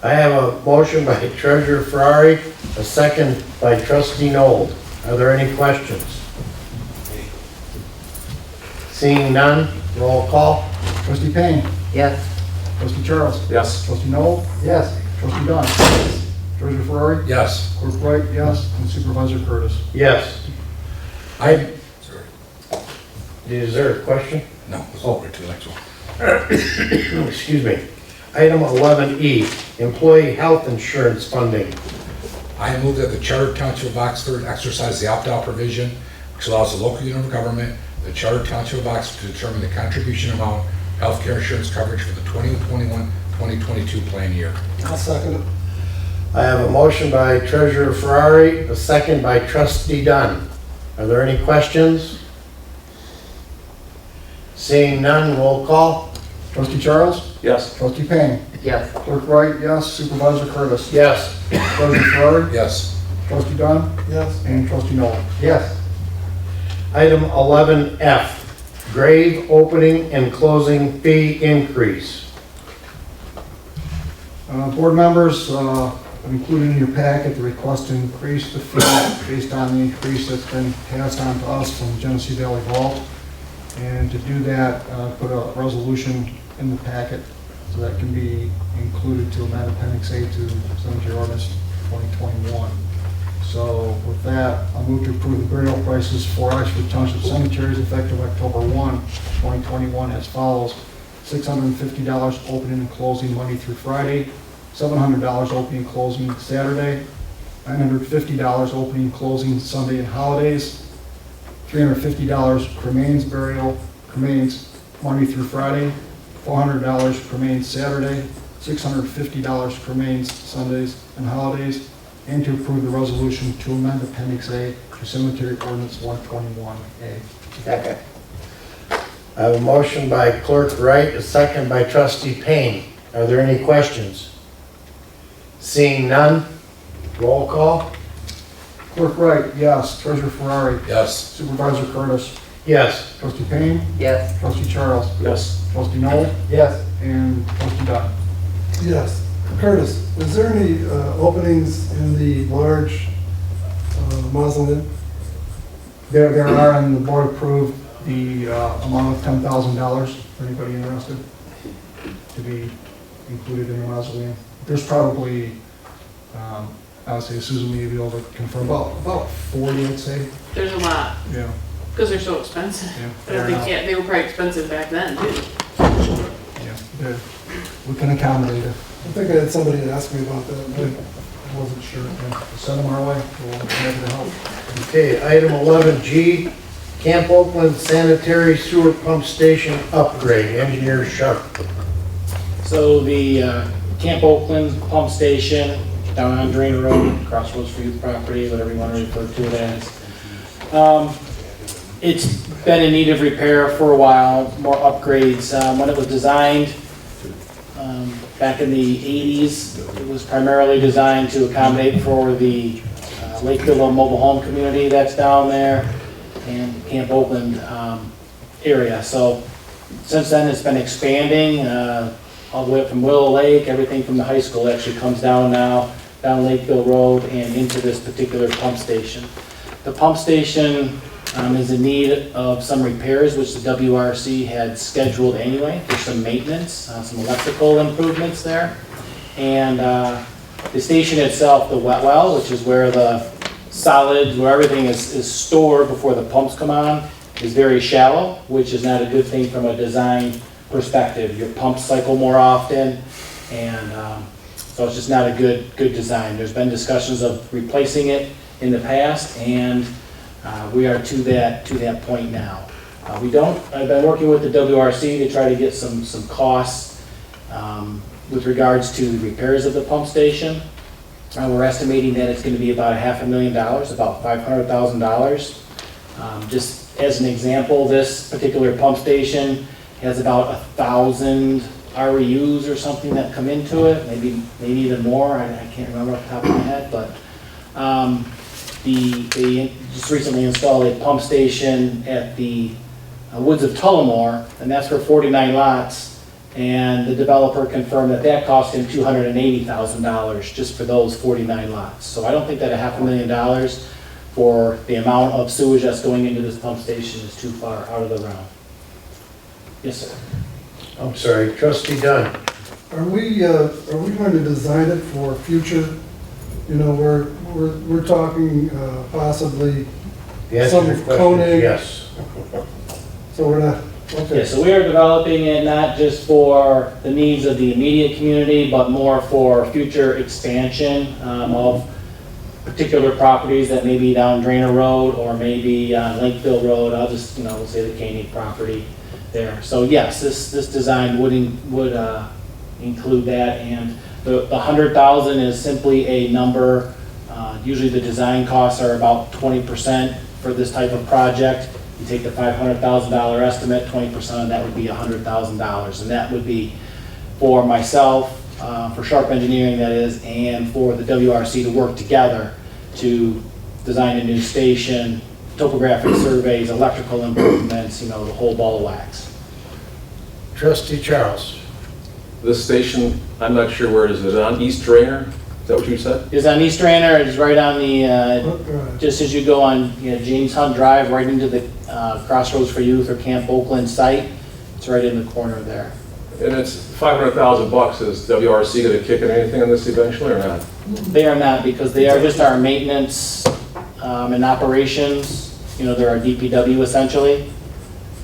[SPEAKER 1] I have a motion by Treasurer Ferrari, a second by Trustee Nold. Are there any questions? Seeing none, roll call.
[SPEAKER 4] Trustee Payne?
[SPEAKER 9] Yes.
[SPEAKER 4] Trustee Charles?
[SPEAKER 12] Yes.
[SPEAKER 4] Trustee Noel?
[SPEAKER 1] Yes.
[SPEAKER 4] Trustee Dunn? Treasurer Ferrari?
[SPEAKER 2] Yes.
[SPEAKER 4] Clerk Wright? Yes. And Supervisor Curtis?
[SPEAKER 1] Yes.
[SPEAKER 2] Sorry.
[SPEAKER 1] Is there a question?
[SPEAKER 2] No, it's over to the next one.
[SPEAKER 1] Excuse me. Item 11E, Employee Health Insurance Funding.
[SPEAKER 2] I move that the Charter Township of Oxford exercise the opt-out provision, which allows the local unit of government, the Charter Township of Oxford, to determine the contribution amount of healthcare insurance coverage for the 2021-2022 plan year.
[SPEAKER 8] I'll second it.
[SPEAKER 1] I have a motion by Treasurer Ferrari, a second by Trustee Dunn. Are there any questions? Seeing none, roll call.
[SPEAKER 4] Trustee Charles?
[SPEAKER 12] Yes.
[SPEAKER 4] Trustee Payne?
[SPEAKER 9] Yes.
[SPEAKER 4] Clerk Wright? Yes. Supervisor Curtis?
[SPEAKER 1] Yes.
[SPEAKER 4] Treasurer Ferrari?
[SPEAKER 2] Yes.
[SPEAKER 4] Trustee Dunn?
[SPEAKER 8] Yes.
[SPEAKER 4] And Trustee Noel?
[SPEAKER 1] Yes. Item 11F, grave opening and closing fee increase.
[SPEAKER 4] Board members, included in your packet the request to increase the fee based on the increase that's been passed on to us from Genesee Valley Vault. And to do that, put a resolution in the packet so that can be included to amend Appendix A to Cemetery Ordinance 2021. So with that, I'll move to approve the burial prices for Oxford Township cemeteries effective October 1, 2021 as follows. $650 opening and closing Monday through Friday, $700 opening and closing Saturday, $950 opening and closing Sunday and holidays, $350 cremains Monday through Friday, $400 cremains Saturday, $650 for Mains, Sundays, and holidays, and to approve the resolution to amend Appendix A to Cemetery Ordinance 121A.
[SPEAKER 9] Second.
[SPEAKER 1] I have a motion by Clerk Wright, a second by Trustee Payne. Are there any questions? Seeing none, roll call.
[SPEAKER 4] Clerk Wright, yes. Treasurer Ferrari.
[SPEAKER 2] Yes.
[SPEAKER 4] Supervisor Curtis.
[SPEAKER 1] Yes.
[SPEAKER 4] Trustee Payne.
[SPEAKER 9] Yes.
[SPEAKER 4] Trustee Charles.
[SPEAKER 12] Yes.
[SPEAKER 4] Trustee Noel.
[SPEAKER 1] Yes.
[SPEAKER 4] And Trustee Dunn.
[SPEAKER 8] Yes. Curtis, is there any openings in the large mausoleum?
[SPEAKER 4] There are, and the board approved the amount of $10,000 for anybody interested to be included in the mausoleum. There's probably, I would say Susan may be able to confirm, about 40, I'd say.
[SPEAKER 10] There's a lot,
[SPEAKER 4] Yeah.
[SPEAKER 10] because they're so expensive.
[SPEAKER 4] Yeah.
[SPEAKER 10] I don't think, yeah, they were probably expensive back then, too.
[SPEAKER 4] Yeah. We can accommodate it.
[SPEAKER 8] I think I had somebody ask me about that.
[SPEAKER 4] I wasn't sure. Yeah. Send them our way. We'll be happy to help.
[SPEAKER 1] Okay, item 11G, Camp Oakland Sanitary Sewer Pump Station Upgrade, Engineer Sharp.
[SPEAKER 13] So the Camp Oakland Pump Station down on Drainer Road, Crossroads for Youth Property, whatever you want to refer to it as. It's been in need of repair for a while, more upgrades. When it was designed back in the 80s, it was primarily designed to accommodate for the Lakeville Mobile Home community that's down there and Camp Oakland area. So since then, it's been expanding all the way up from Willow Lake. Everything from the high school actually comes down now, down Lakeville Road and into this particular pump station. The pump station is in need of some repairs, which the WRC had scheduled anyway. There's some maintenance, some electrical improvements there. And the station itself, the wet well, which is where the solids, where everything is stored before the pumps come on, is very shallow, which is not a good thing from a design perspective. Your pumps cycle more often, and so it's just not a good design. There's been discussions of replacing it in the past, and we are to that point now. I've been working with the WRC to try to get some costs with regards to repairs of the pump station. We're estimating that it's going to be about $500,000, about $500,000. Just as an example, this particular pump station has about 1,000 REUs or something that come into it, maybe even more. I can't remember off the top of my head, but they just recently installed a pump station at the Woods of Tullamore, and that's for 49 lots. And the developer confirmed that cost him $280,000 just for those 49 lots. So I don't think that $500,000 for the amount of sewage that's going into this pump station is too far out of the realm. Yes, sir.
[SPEAKER 1] I'm sorry, Trustee Dunn.
[SPEAKER 8] Are we going to design it for future? You know, we're talking possibly
[SPEAKER 1] The answer
[SPEAKER 8] some
[SPEAKER 1] to your question
[SPEAKER 8] coning.
[SPEAKER 1] is yes.
[SPEAKER 8] So we're not, okay.
[SPEAKER 13] Yeah, so we are developing it not just for the needs of the immediate community, but more for future expansion of particular properties that may be down Drainer Road or maybe on Lakeville Road. I'll just, we'll say the Koenig property there. So yes, this design would include that, and the 100,000 is simply a number. Usually the design costs are about 20% for this type of project. You take the $500,000 estimate, 20% of that would be $100,000, and that would be for myself, for Sharp Engineering that is, and for the WRC to work together to design a new station, topographic surveys, electrical improvements, the whole ball of wax.
[SPEAKER 1] Trustee Charles.
[SPEAKER 12] This station, I'm not sure where it is. Is it on East Drainer? Is that what you said?
[SPEAKER 13] It's on East Drainer. It's right on the, just as you go on James Hunt Drive, right into the Crossroads for Youth or Camp Oakland site. It's right in the corner there.
[SPEAKER 12] And it's $500,000. Is WRC going to kick in anything on this eventually or not?
[SPEAKER 13] They are not, because they are just our maintenance and operations. They're our DPW essentially.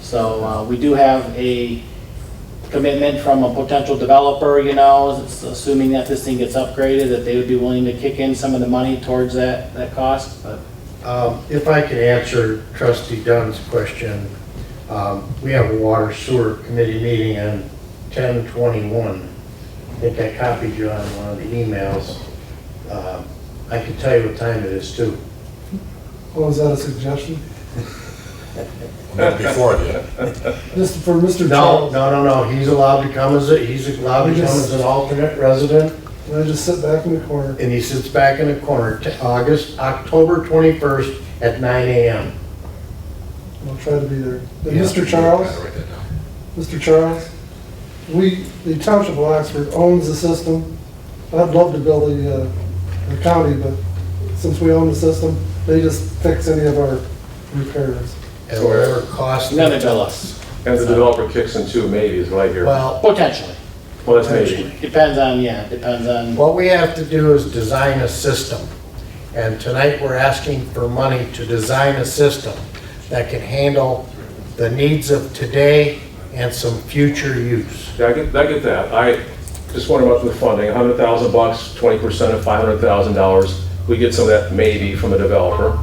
[SPEAKER 13] So we do have a commitment from a potential developer, assuming that this thing gets upgraded, that they would be willing to kick in some of the money towards that cost. But
[SPEAKER 1] If I could answer Trustee Dunn's question, we have a water sewer committee meeting on 10/21. think I copied you on one of the emails. I can tell you what time it is too.
[SPEAKER 8] Oh, is that a suggestion?
[SPEAKER 2] Not before then.
[SPEAKER 8] Just for Mr.
[SPEAKER 1] No,
[SPEAKER 8] Charles?
[SPEAKER 1] no, he's allowed to come as an alternate resident,
[SPEAKER 8] And I just sit back in the corner.
[SPEAKER 1] and he sits back in the corner, October 21st at 9 a.m.
[SPEAKER 8] I'll try to be there. And
[SPEAKER 2] Yeah,
[SPEAKER 8] Mr.
[SPEAKER 2] you
[SPEAKER 8] Charles?
[SPEAKER 2] gotta write that down.
[SPEAKER 8] Mr. Charles, the Township of Oxford owns the system. I'd love to build the county, but since we own the system, they just fix any of our repairs.
[SPEAKER 1] And whatever cost.
[SPEAKER 13] And then they bill us,
[SPEAKER 12] And the developer kicks in too, maybe, is what I hear.
[SPEAKER 1] Well,
[SPEAKER 13] potentially.
[SPEAKER 12] Well, that's maybe.
[SPEAKER 13] Depends on,
[SPEAKER 1] what we have to do is design a system. And tonight, we're asking for money to design a system that can handle the needs of today and some future use.
[SPEAKER 12] Yeah, I get that. I just wonder about the funding, $100,000, 20% of $500,000. We get some of that maybe from the developer.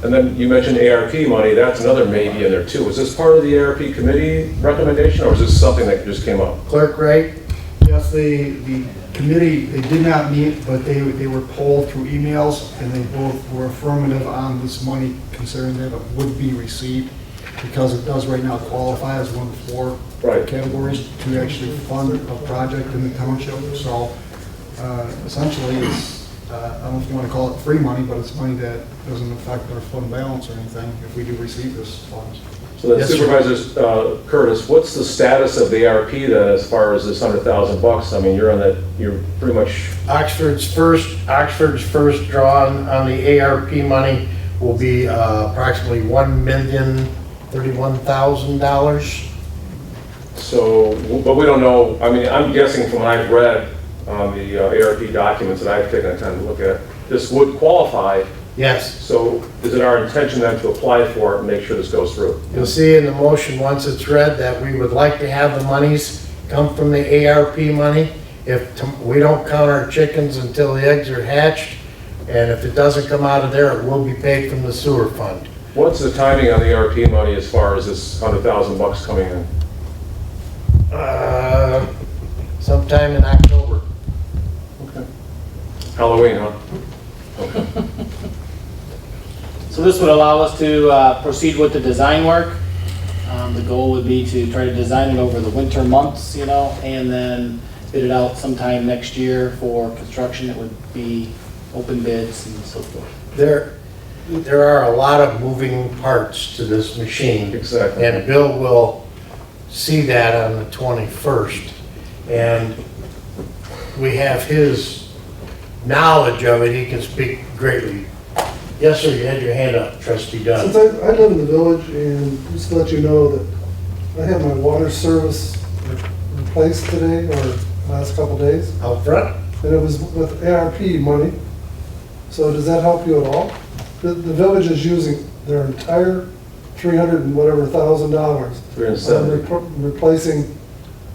[SPEAKER 12] And then you mentioned ARP money, that's another maybe in there too. Was this part of the ARP committee recommendation, or is this something that just came up?
[SPEAKER 1] Clerk Wright?
[SPEAKER 4] Yes, the committee, they did not meet, but they were polled through emails, and they both were affirmative on this money, considering that it would be received, because it does right now qualify as one of the four
[SPEAKER 12] Right.
[SPEAKER 4] categories to actually fund a project in the township. So essentially, it's, I don't know if you want to call it free money, but it's money that doesn't affect our fund balance or anything if we do receive this funds.
[SPEAKER 12] So then
[SPEAKER 1] Yes, sir.
[SPEAKER 12] Supervisor Curtis, what's the status of the ARP then as far as this $100,000? I mean, you're pretty much,
[SPEAKER 1] Oxford's first draw on the ARP money will be approximately $1,031,000.
[SPEAKER 12] so, but we don't know, I mean, I'm guessing from what I've read on the ARP documents that I've taken the time to look at, this would qualify.
[SPEAKER 1] Yes,
[SPEAKER 12] So is it our intention then to apply for it and make sure this goes through?
[SPEAKER 1] you'll see in the motion, once it's read, that we would like to have the monies come from the ARP money. We don't count our chickens until the eggs are hatched, and if it doesn't come out of there, it will be paid from the sewer fund.
[SPEAKER 12] What's the timing on the ARP money as far as this $100,000 coming in?
[SPEAKER 1] Sometime in October.
[SPEAKER 12] Halloween, huh?
[SPEAKER 13] so this would allow us to proceed with the design work. The goal would be to try to design it over the winter months, and then bid it out sometime next year for construction. It would be open bids and so forth.
[SPEAKER 1] There are a lot of moving parts to this machine.
[SPEAKER 12] Exactly.
[SPEAKER 1] And Bill will see that on the 21st. And we have his knowledge of it, he can speak greatly. Yes, sir, you had your hand up, trustee Dunn.
[SPEAKER 8] Since I live in the village, and just to let you know that I had my water service replaced today, or last couple days,
[SPEAKER 1] Out front?
[SPEAKER 8] and it was with ARP money. So does that help you at all? The village is using their entire $300 and whatever thousand dollars
[SPEAKER 12] $370.
[SPEAKER 8] on replacing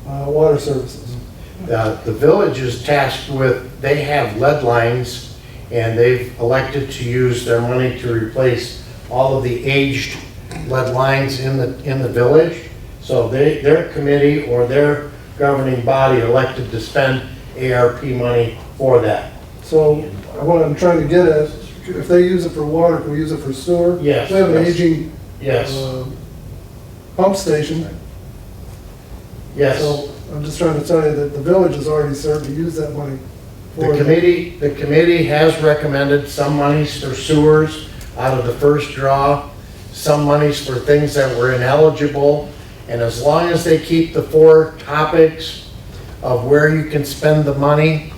[SPEAKER 8] water services.
[SPEAKER 1] The village is tasked with, they have lead lines, and they've elected to use their money to replace all of the aged lead lines in the village. So their committee or their governing body elected to spend ARP money for that.
[SPEAKER 8] So what I'm trying to get at, if they use it for water, can we use it for sewer?
[SPEAKER 1] Yes.
[SPEAKER 8] We have an aging
[SPEAKER 1] Yes,
[SPEAKER 8] pump station.
[SPEAKER 1] yes.
[SPEAKER 8] So I'm just trying to tell you that the village has already started to use that money.
[SPEAKER 1] The committee has recommended some monies for sewers out of the first draw, some monies for things that were ineligible, and as long as they keep the four topics of where you can spend the money,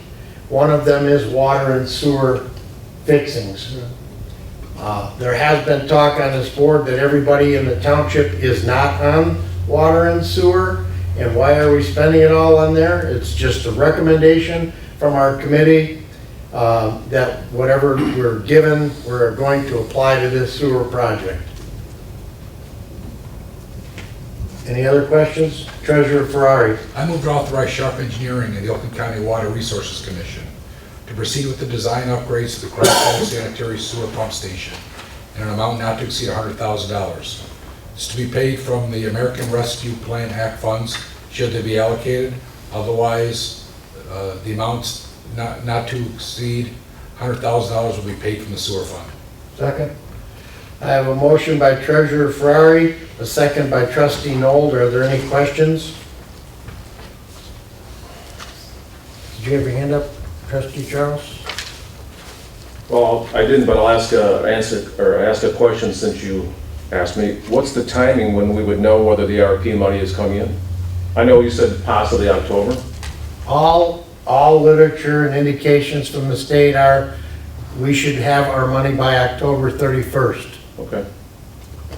[SPEAKER 1] one of them is water and sewer fixings. There has been talk on this board that everybody in the township is not on water and sewer, and why are we spending it all on there? It's just a recommendation from our committee that whatever we're given, we're going to apply to this sewer project. Any other questions? Treasurer Ferrari.
[SPEAKER 2] I move to authorize Sharp Engineering and the Oakland County Water Resources Commission to proceed with the design upgrades to the Crossville Sanitary Sewer Pump Station in an amount not to exceed $100,000. It's to be paid from the American Rescue Plan Act funds, should they be allocated. Otherwise, the amounts not to exceed $100,000 will be paid from the sewer fund.
[SPEAKER 1] Second. I have a motion by Treasurer Ferrari, a second by Trustee Nold. Are there any questions? Did you have your hand up, Trustee Charles?
[SPEAKER 12] Well, I didn't, but I'll ask a question since you asked me. What's the timing when we would know whether the ARP money is coming in? I know you said possibly October.
[SPEAKER 1] All literature and indications from the state are we should have our money by October 31st.
[SPEAKER 12] Okay.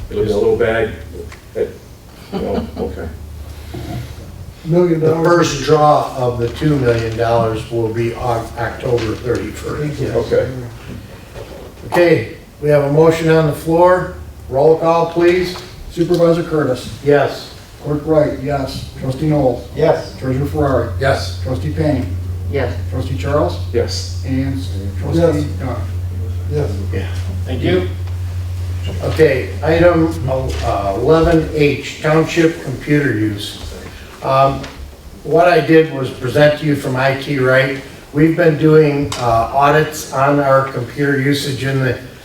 [SPEAKER 12] It'll be a little bag. Okay.
[SPEAKER 8] $1 million.
[SPEAKER 1] The first draw of the $2 million will be on October 31st.
[SPEAKER 12] Okay.
[SPEAKER 1] Okay, we have a motion on the floor. Roll call, please.
[SPEAKER 4] Supervisor Curtis.
[SPEAKER 1] Yes.
[SPEAKER 4] Clerk Wright, yes. Trustee Noel.
[SPEAKER 1] Yes.
[SPEAKER 4] Treasurer Ferrari.
[SPEAKER 2] Yes.
[SPEAKER 4] Trustee Payne.
[SPEAKER 9] Yes.
[SPEAKER 4] Trustee Charles.
[SPEAKER 12] Yes.
[SPEAKER 4] And Trustee Dunn.
[SPEAKER 8] Yes.
[SPEAKER 1] Yeah.
[SPEAKER 13] Thank you.
[SPEAKER 1] Okay, item 11H, Township computer use. What I did was present to you from IT Right. We've been doing audits on our computer usage in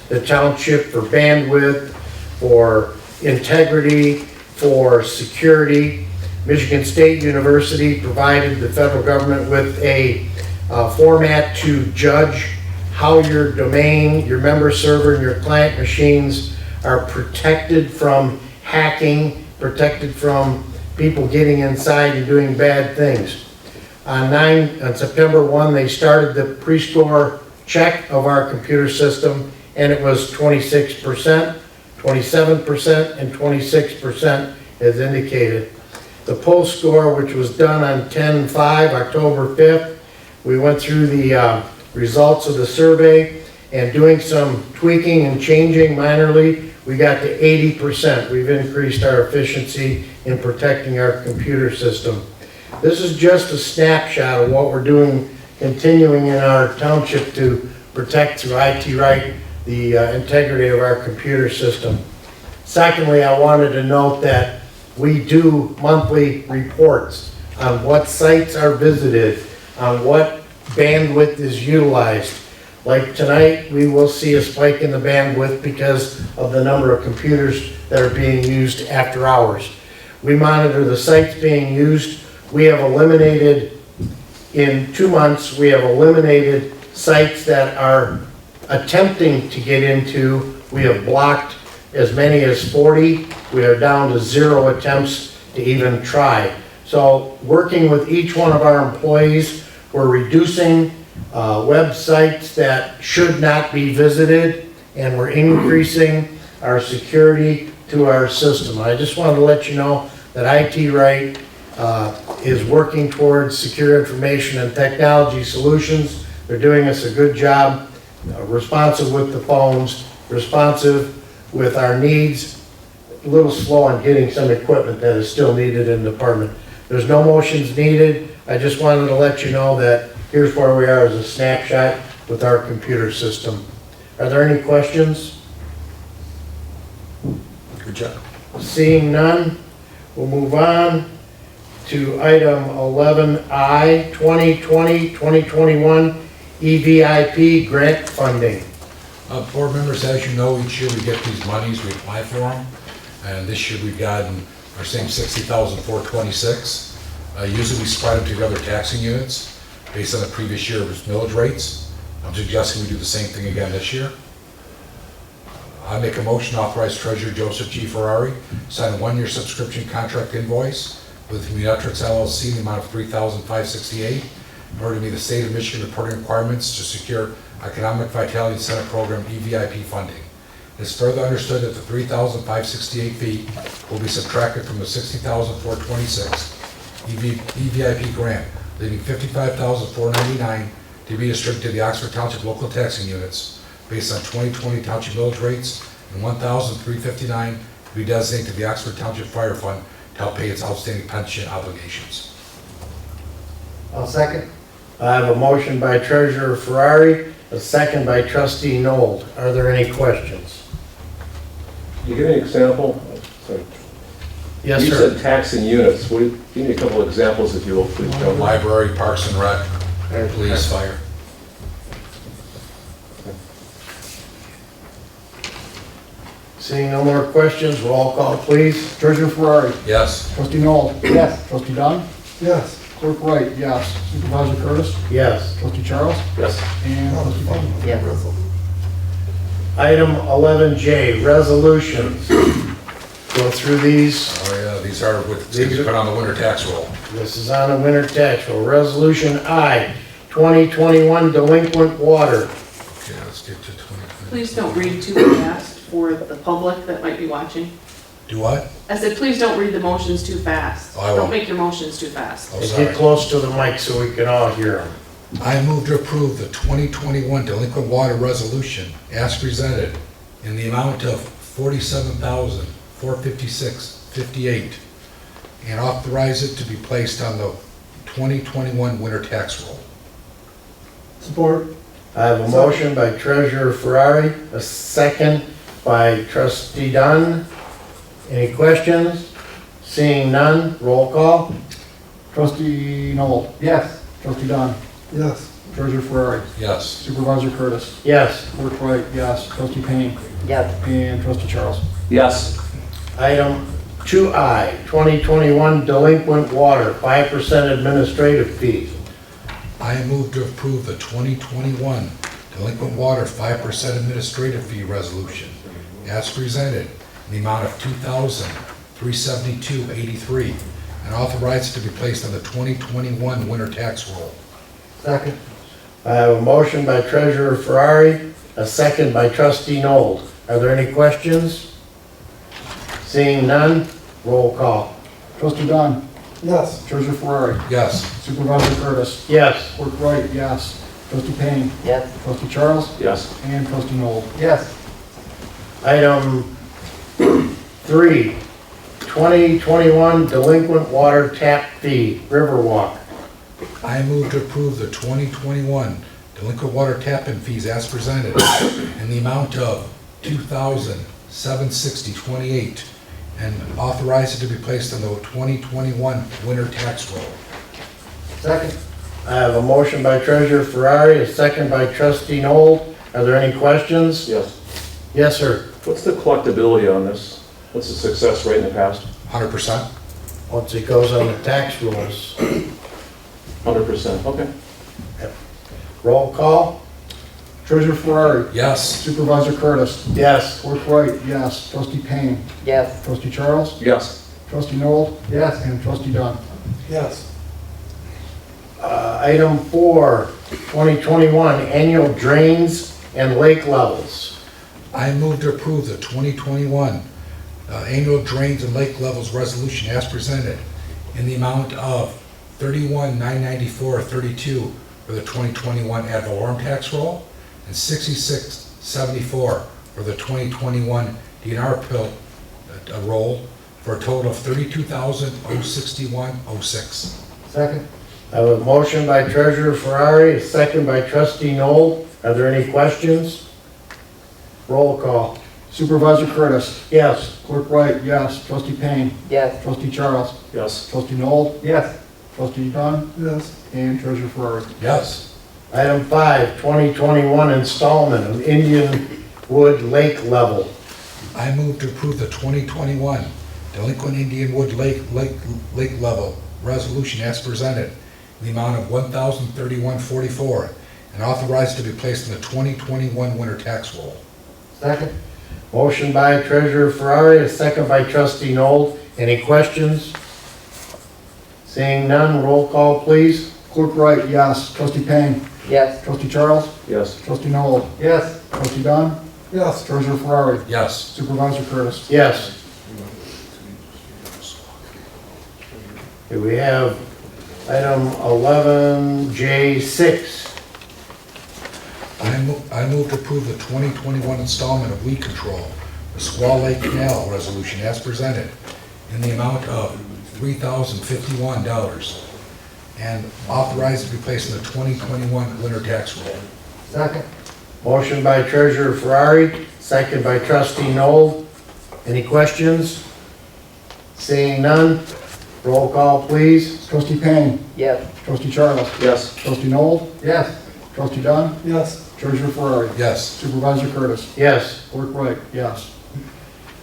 [SPEAKER 1] the township for bandwidth, for integrity, for security. Michigan State University provided the federal government with a format to judge how your domain, your member server, and your client machines are protected from hacking, protected from people getting inside and doing bad things. On September 1, they started the pre-score check of our computer system, and it was 26%, 27%, and 26% as indicated. The post score, which was done on 10/5, October 5th, we went through the results of the survey, and doing some tweaking and changing minorly, we got to 80%. We've increased our efficiency in protecting our computer system. This is just a snapshot of what we're doing, continuing in our township to protect through IT Right the integrity of our computer system. Secondly, I wanted to note that we do monthly reports on what sites are visited, on what bandwidth is utilized. Like tonight, we will see a spike in the bandwidth because of the number of computers that are being used after hours. We monitor the sites being used. We have eliminated, in 2 months, we have eliminated sites that are attempting to get into. We have blocked as many as 40. We are down to 0 attempts to even try. So working with each one of our employees, we're reducing websites that should not be visited, and we're increasing our security to our system. I just wanted to let you know that IT Right is working towards secure information and technology solutions. They're doing us a good job, responsive with the phones, responsive with our needs, a little slow on getting some equipment that is still needed in the department. There's no motions needed. I just wanted to let you know that here's where we are as a snapshot with our computer system. Are there any questions?
[SPEAKER 2] Good job.
[SPEAKER 1] Seeing none, we'll move on to item 11I, 2020-2021 EVIP grant funding.
[SPEAKER 2] Board members, as you know, each year we get these monies, we apply for them, and this year we've gotten our same $60,426. Usually we spread them to the other taxing units based on the previous year's millage rates. I'm suggesting we do the same thing again this year. I make a motion to authorize Treasurer Joseph G. Ferrari sign a 1-year subscription contract invoice with Communitrix LLC in the amount of $3,568 in order to meet the state of Michigan reporting requirements to secure Economic Vitality Incentive Program EVIP funding. It is further understood that the $3,568 fee will be subtracted from the $60,426 EVIP grant, leaving $55,499 to be distributed to the Oxford Township local taxing units based on 2020 Township millage rates, and $1,359 to be designated to the Oxford Township Fire Fund to help pay its outstanding pension obligations.
[SPEAKER 1] I'll second. I have a motion by Treasurer Ferrari, a second by Trustee Nold. Are there any questions?
[SPEAKER 12] You give me an example? Sorry.
[SPEAKER 1] Yes,
[SPEAKER 12] You
[SPEAKER 1] sir.
[SPEAKER 12] said taxing units. Give me a couple of examples, if you will, please, Joe.
[SPEAKER 2] Library, Parks and Rec, Police, Fire.
[SPEAKER 1] Seeing no more questions, roll call, please.
[SPEAKER 4] Treasurer Ferrari,
[SPEAKER 2] Yes.
[SPEAKER 4] trustee Noel,
[SPEAKER 9] Yes.
[SPEAKER 4] trustee Dunn,
[SPEAKER 8] Yes.
[SPEAKER 4] clerk Wright, yes. Supervisor Curtis,
[SPEAKER 1] Yes.
[SPEAKER 4] trustee Charles,
[SPEAKER 12] Yes.
[SPEAKER 4] and trustee Payne.
[SPEAKER 9] Yes.
[SPEAKER 1] Item 11J, resolutions. Go through these.
[SPEAKER 2] Oh, yeah, these are with, these are put on the winter tax roll.
[SPEAKER 1] This is on the winter tax roll. Resolution I, 2021 delinquent water.
[SPEAKER 2] Okay, let's get to 20.
[SPEAKER 10] Please don't read too fast for the public that might be watching.
[SPEAKER 2] Do what?
[SPEAKER 10] I said, please don't read the motions too fast.
[SPEAKER 2] Oh, I won't.
[SPEAKER 10] Don't make your motions too fast.
[SPEAKER 2] Oh,
[SPEAKER 1] Get
[SPEAKER 2] sorry.
[SPEAKER 1] close to the mic so we can all hear them.
[SPEAKER 2] I move to approve the 2021 delinquent water resolution as presented in the amount of $47,456.58 and authorize it to be placed on the 2021 winter tax roll.
[SPEAKER 8] Support.
[SPEAKER 1] I have a motion by Treasurer Ferrari, a second by Trustee Dunn. Any questions? Seeing none, roll call.
[SPEAKER 4] Trustee Noel,
[SPEAKER 9] Yes.
[SPEAKER 4] trustee Dunn,
[SPEAKER 8] Yes.
[SPEAKER 4] treasurer Ferrari,
[SPEAKER 2] Yes.
[SPEAKER 4] supervisor Curtis,
[SPEAKER 1] Yes.
[SPEAKER 4] clerk Wright, yes. Trustee Payne,
[SPEAKER 9] Yes.
[SPEAKER 4] and trustee Charles.
[SPEAKER 12] Yes.
[SPEAKER 1] Item 2I, 2021 delinquent water, 5% administrative fee.
[SPEAKER 2] I move to approve the 2021 delinquent water 5% administrative fee resolution as presented in the amount of $2,372.83 and authorize it to be placed on the 2021 winter tax roll.
[SPEAKER 1] Second. I have a motion by Treasurer Ferrari, a second by Trustee Noel. Are there any questions? Seeing none, roll call.
[SPEAKER 4] Trustee Dunn,
[SPEAKER 8] Yes.
[SPEAKER 4] treasurer Ferrari,
[SPEAKER 2] Yes.
[SPEAKER 4] supervisor Curtis,
[SPEAKER 1] Yes.
[SPEAKER 4] clerk Wright, yes. Trustee Payne,
[SPEAKER 9] Yes.
[SPEAKER 4] trustee Charles,
[SPEAKER 12] Yes.
[SPEAKER 4] and trustee Noel.
[SPEAKER 9] Yes.
[SPEAKER 1] Item 3, 2021 delinquent water tap fee, Riverwalk.
[SPEAKER 2] I move to approve the 2021 delinquent water tap-in fees as presented in the amount of $2,760.28 and authorize it to be placed on the 2021 winter tax roll.
[SPEAKER 9] Second.
[SPEAKER 1] I have a motion by Treasurer Ferrari, a second by Trustee Noel. Are there any questions?
[SPEAKER 12] Yes.
[SPEAKER 1] Yes, sir.
[SPEAKER 12] What's the collectability on this? What's the success rate in the past?
[SPEAKER 2] 100%?
[SPEAKER 1] Once it goes on the tax rolls.
[SPEAKER 12] 100%, okay.
[SPEAKER 1] Roll call?
[SPEAKER 4] Treasurer Ferrari,
[SPEAKER 2] Yes.
[SPEAKER 4] supervisor Curtis,
[SPEAKER 1] Yes.
[SPEAKER 4] clerk Wright, yes. Trustee Payne,
[SPEAKER 9] Yes.
[SPEAKER 4] trustee Charles,
[SPEAKER 12] Yes.
[SPEAKER 4] trustee Noel,
[SPEAKER 9] Yes.
[SPEAKER 4] and trustee Dunn.
[SPEAKER 8] Yes.
[SPEAKER 1] Item 4, 2021 annual drains and lake levels.
[SPEAKER 2] I move to approve the 2021 annual drains and lake levels resolution as presented in the amount of $31,994.32 for the 2021 ad valorem tax roll and $66.74 for the 2021 DNR roll for a total of $32,061.06.
[SPEAKER 9] Second.
[SPEAKER 1] I have a motion by Treasurer Ferrari, a second by Trustee Noel. Are there any questions? Roll call.
[SPEAKER 4] Supervisor Curtis,
[SPEAKER 1] Yes.
[SPEAKER 4] clerk Wright, yes. Trustee Payne,
[SPEAKER 9] Yes.
[SPEAKER 4] trustee Charles,
[SPEAKER 12] Yes.
[SPEAKER 4] trustee Noel,
[SPEAKER 9] Yes.
[SPEAKER 4] trustee Dunn,
[SPEAKER 8] Yes.
[SPEAKER 4] and treasurer Ferrari.
[SPEAKER 2] Yes.
[SPEAKER 1] Item 5, 2021 installment of Indian Wood Lake level.
[SPEAKER 2] I move to approve the 2021 delinquent Indian Wood Lake level resolution as presented in the amount of $1,031.44 and authorized to be placed in the 2021 winter tax roll.
[SPEAKER 9] Second.
[SPEAKER 1] Motion by Treasurer Ferrari, a second by Trustee Noel. Any questions? Seeing none, roll call, please.
[SPEAKER 4] Clerk Wright, yes. Trustee Payne,
[SPEAKER 9] Yes.
[SPEAKER 4] trustee Charles,
[SPEAKER 12] Yes.
[SPEAKER 4] trustee Noel,
[SPEAKER 9] Yes.
[SPEAKER 4] trustee Dunn,
[SPEAKER 8] Yes.
[SPEAKER 4] treasurer Ferrari,
[SPEAKER 2] Yes.
[SPEAKER 4] supervisor Curtis.
[SPEAKER 1] Yes. Okay, we have item 11J6.
[SPEAKER 2] I move to approve the 2021 installment of weed control, the Squaw Lake Canal resolution as presented in the amount of $3,051 and authorized to be placed in the 2021 winter tax roll.
[SPEAKER 9] Second.
[SPEAKER 1] Motion by Treasurer Ferrari, second by Trustee Noel. Any questions? Seeing none, roll call, please.
[SPEAKER 4] Trustee Payne.
[SPEAKER 9] Yes.
[SPEAKER 4] Trustee Charles.
[SPEAKER 12] Yes.
[SPEAKER 4] Trustee Noel.
[SPEAKER 1] Yes.
[SPEAKER 4] Trustee Dunn.
[SPEAKER 8] Yes.
[SPEAKER 4] Treasurer Ferrari.
[SPEAKER 2] Yes.
[SPEAKER 4] Supervisor Curtis.
[SPEAKER 1] Yes.
[SPEAKER 4] Clerk Wright, yes.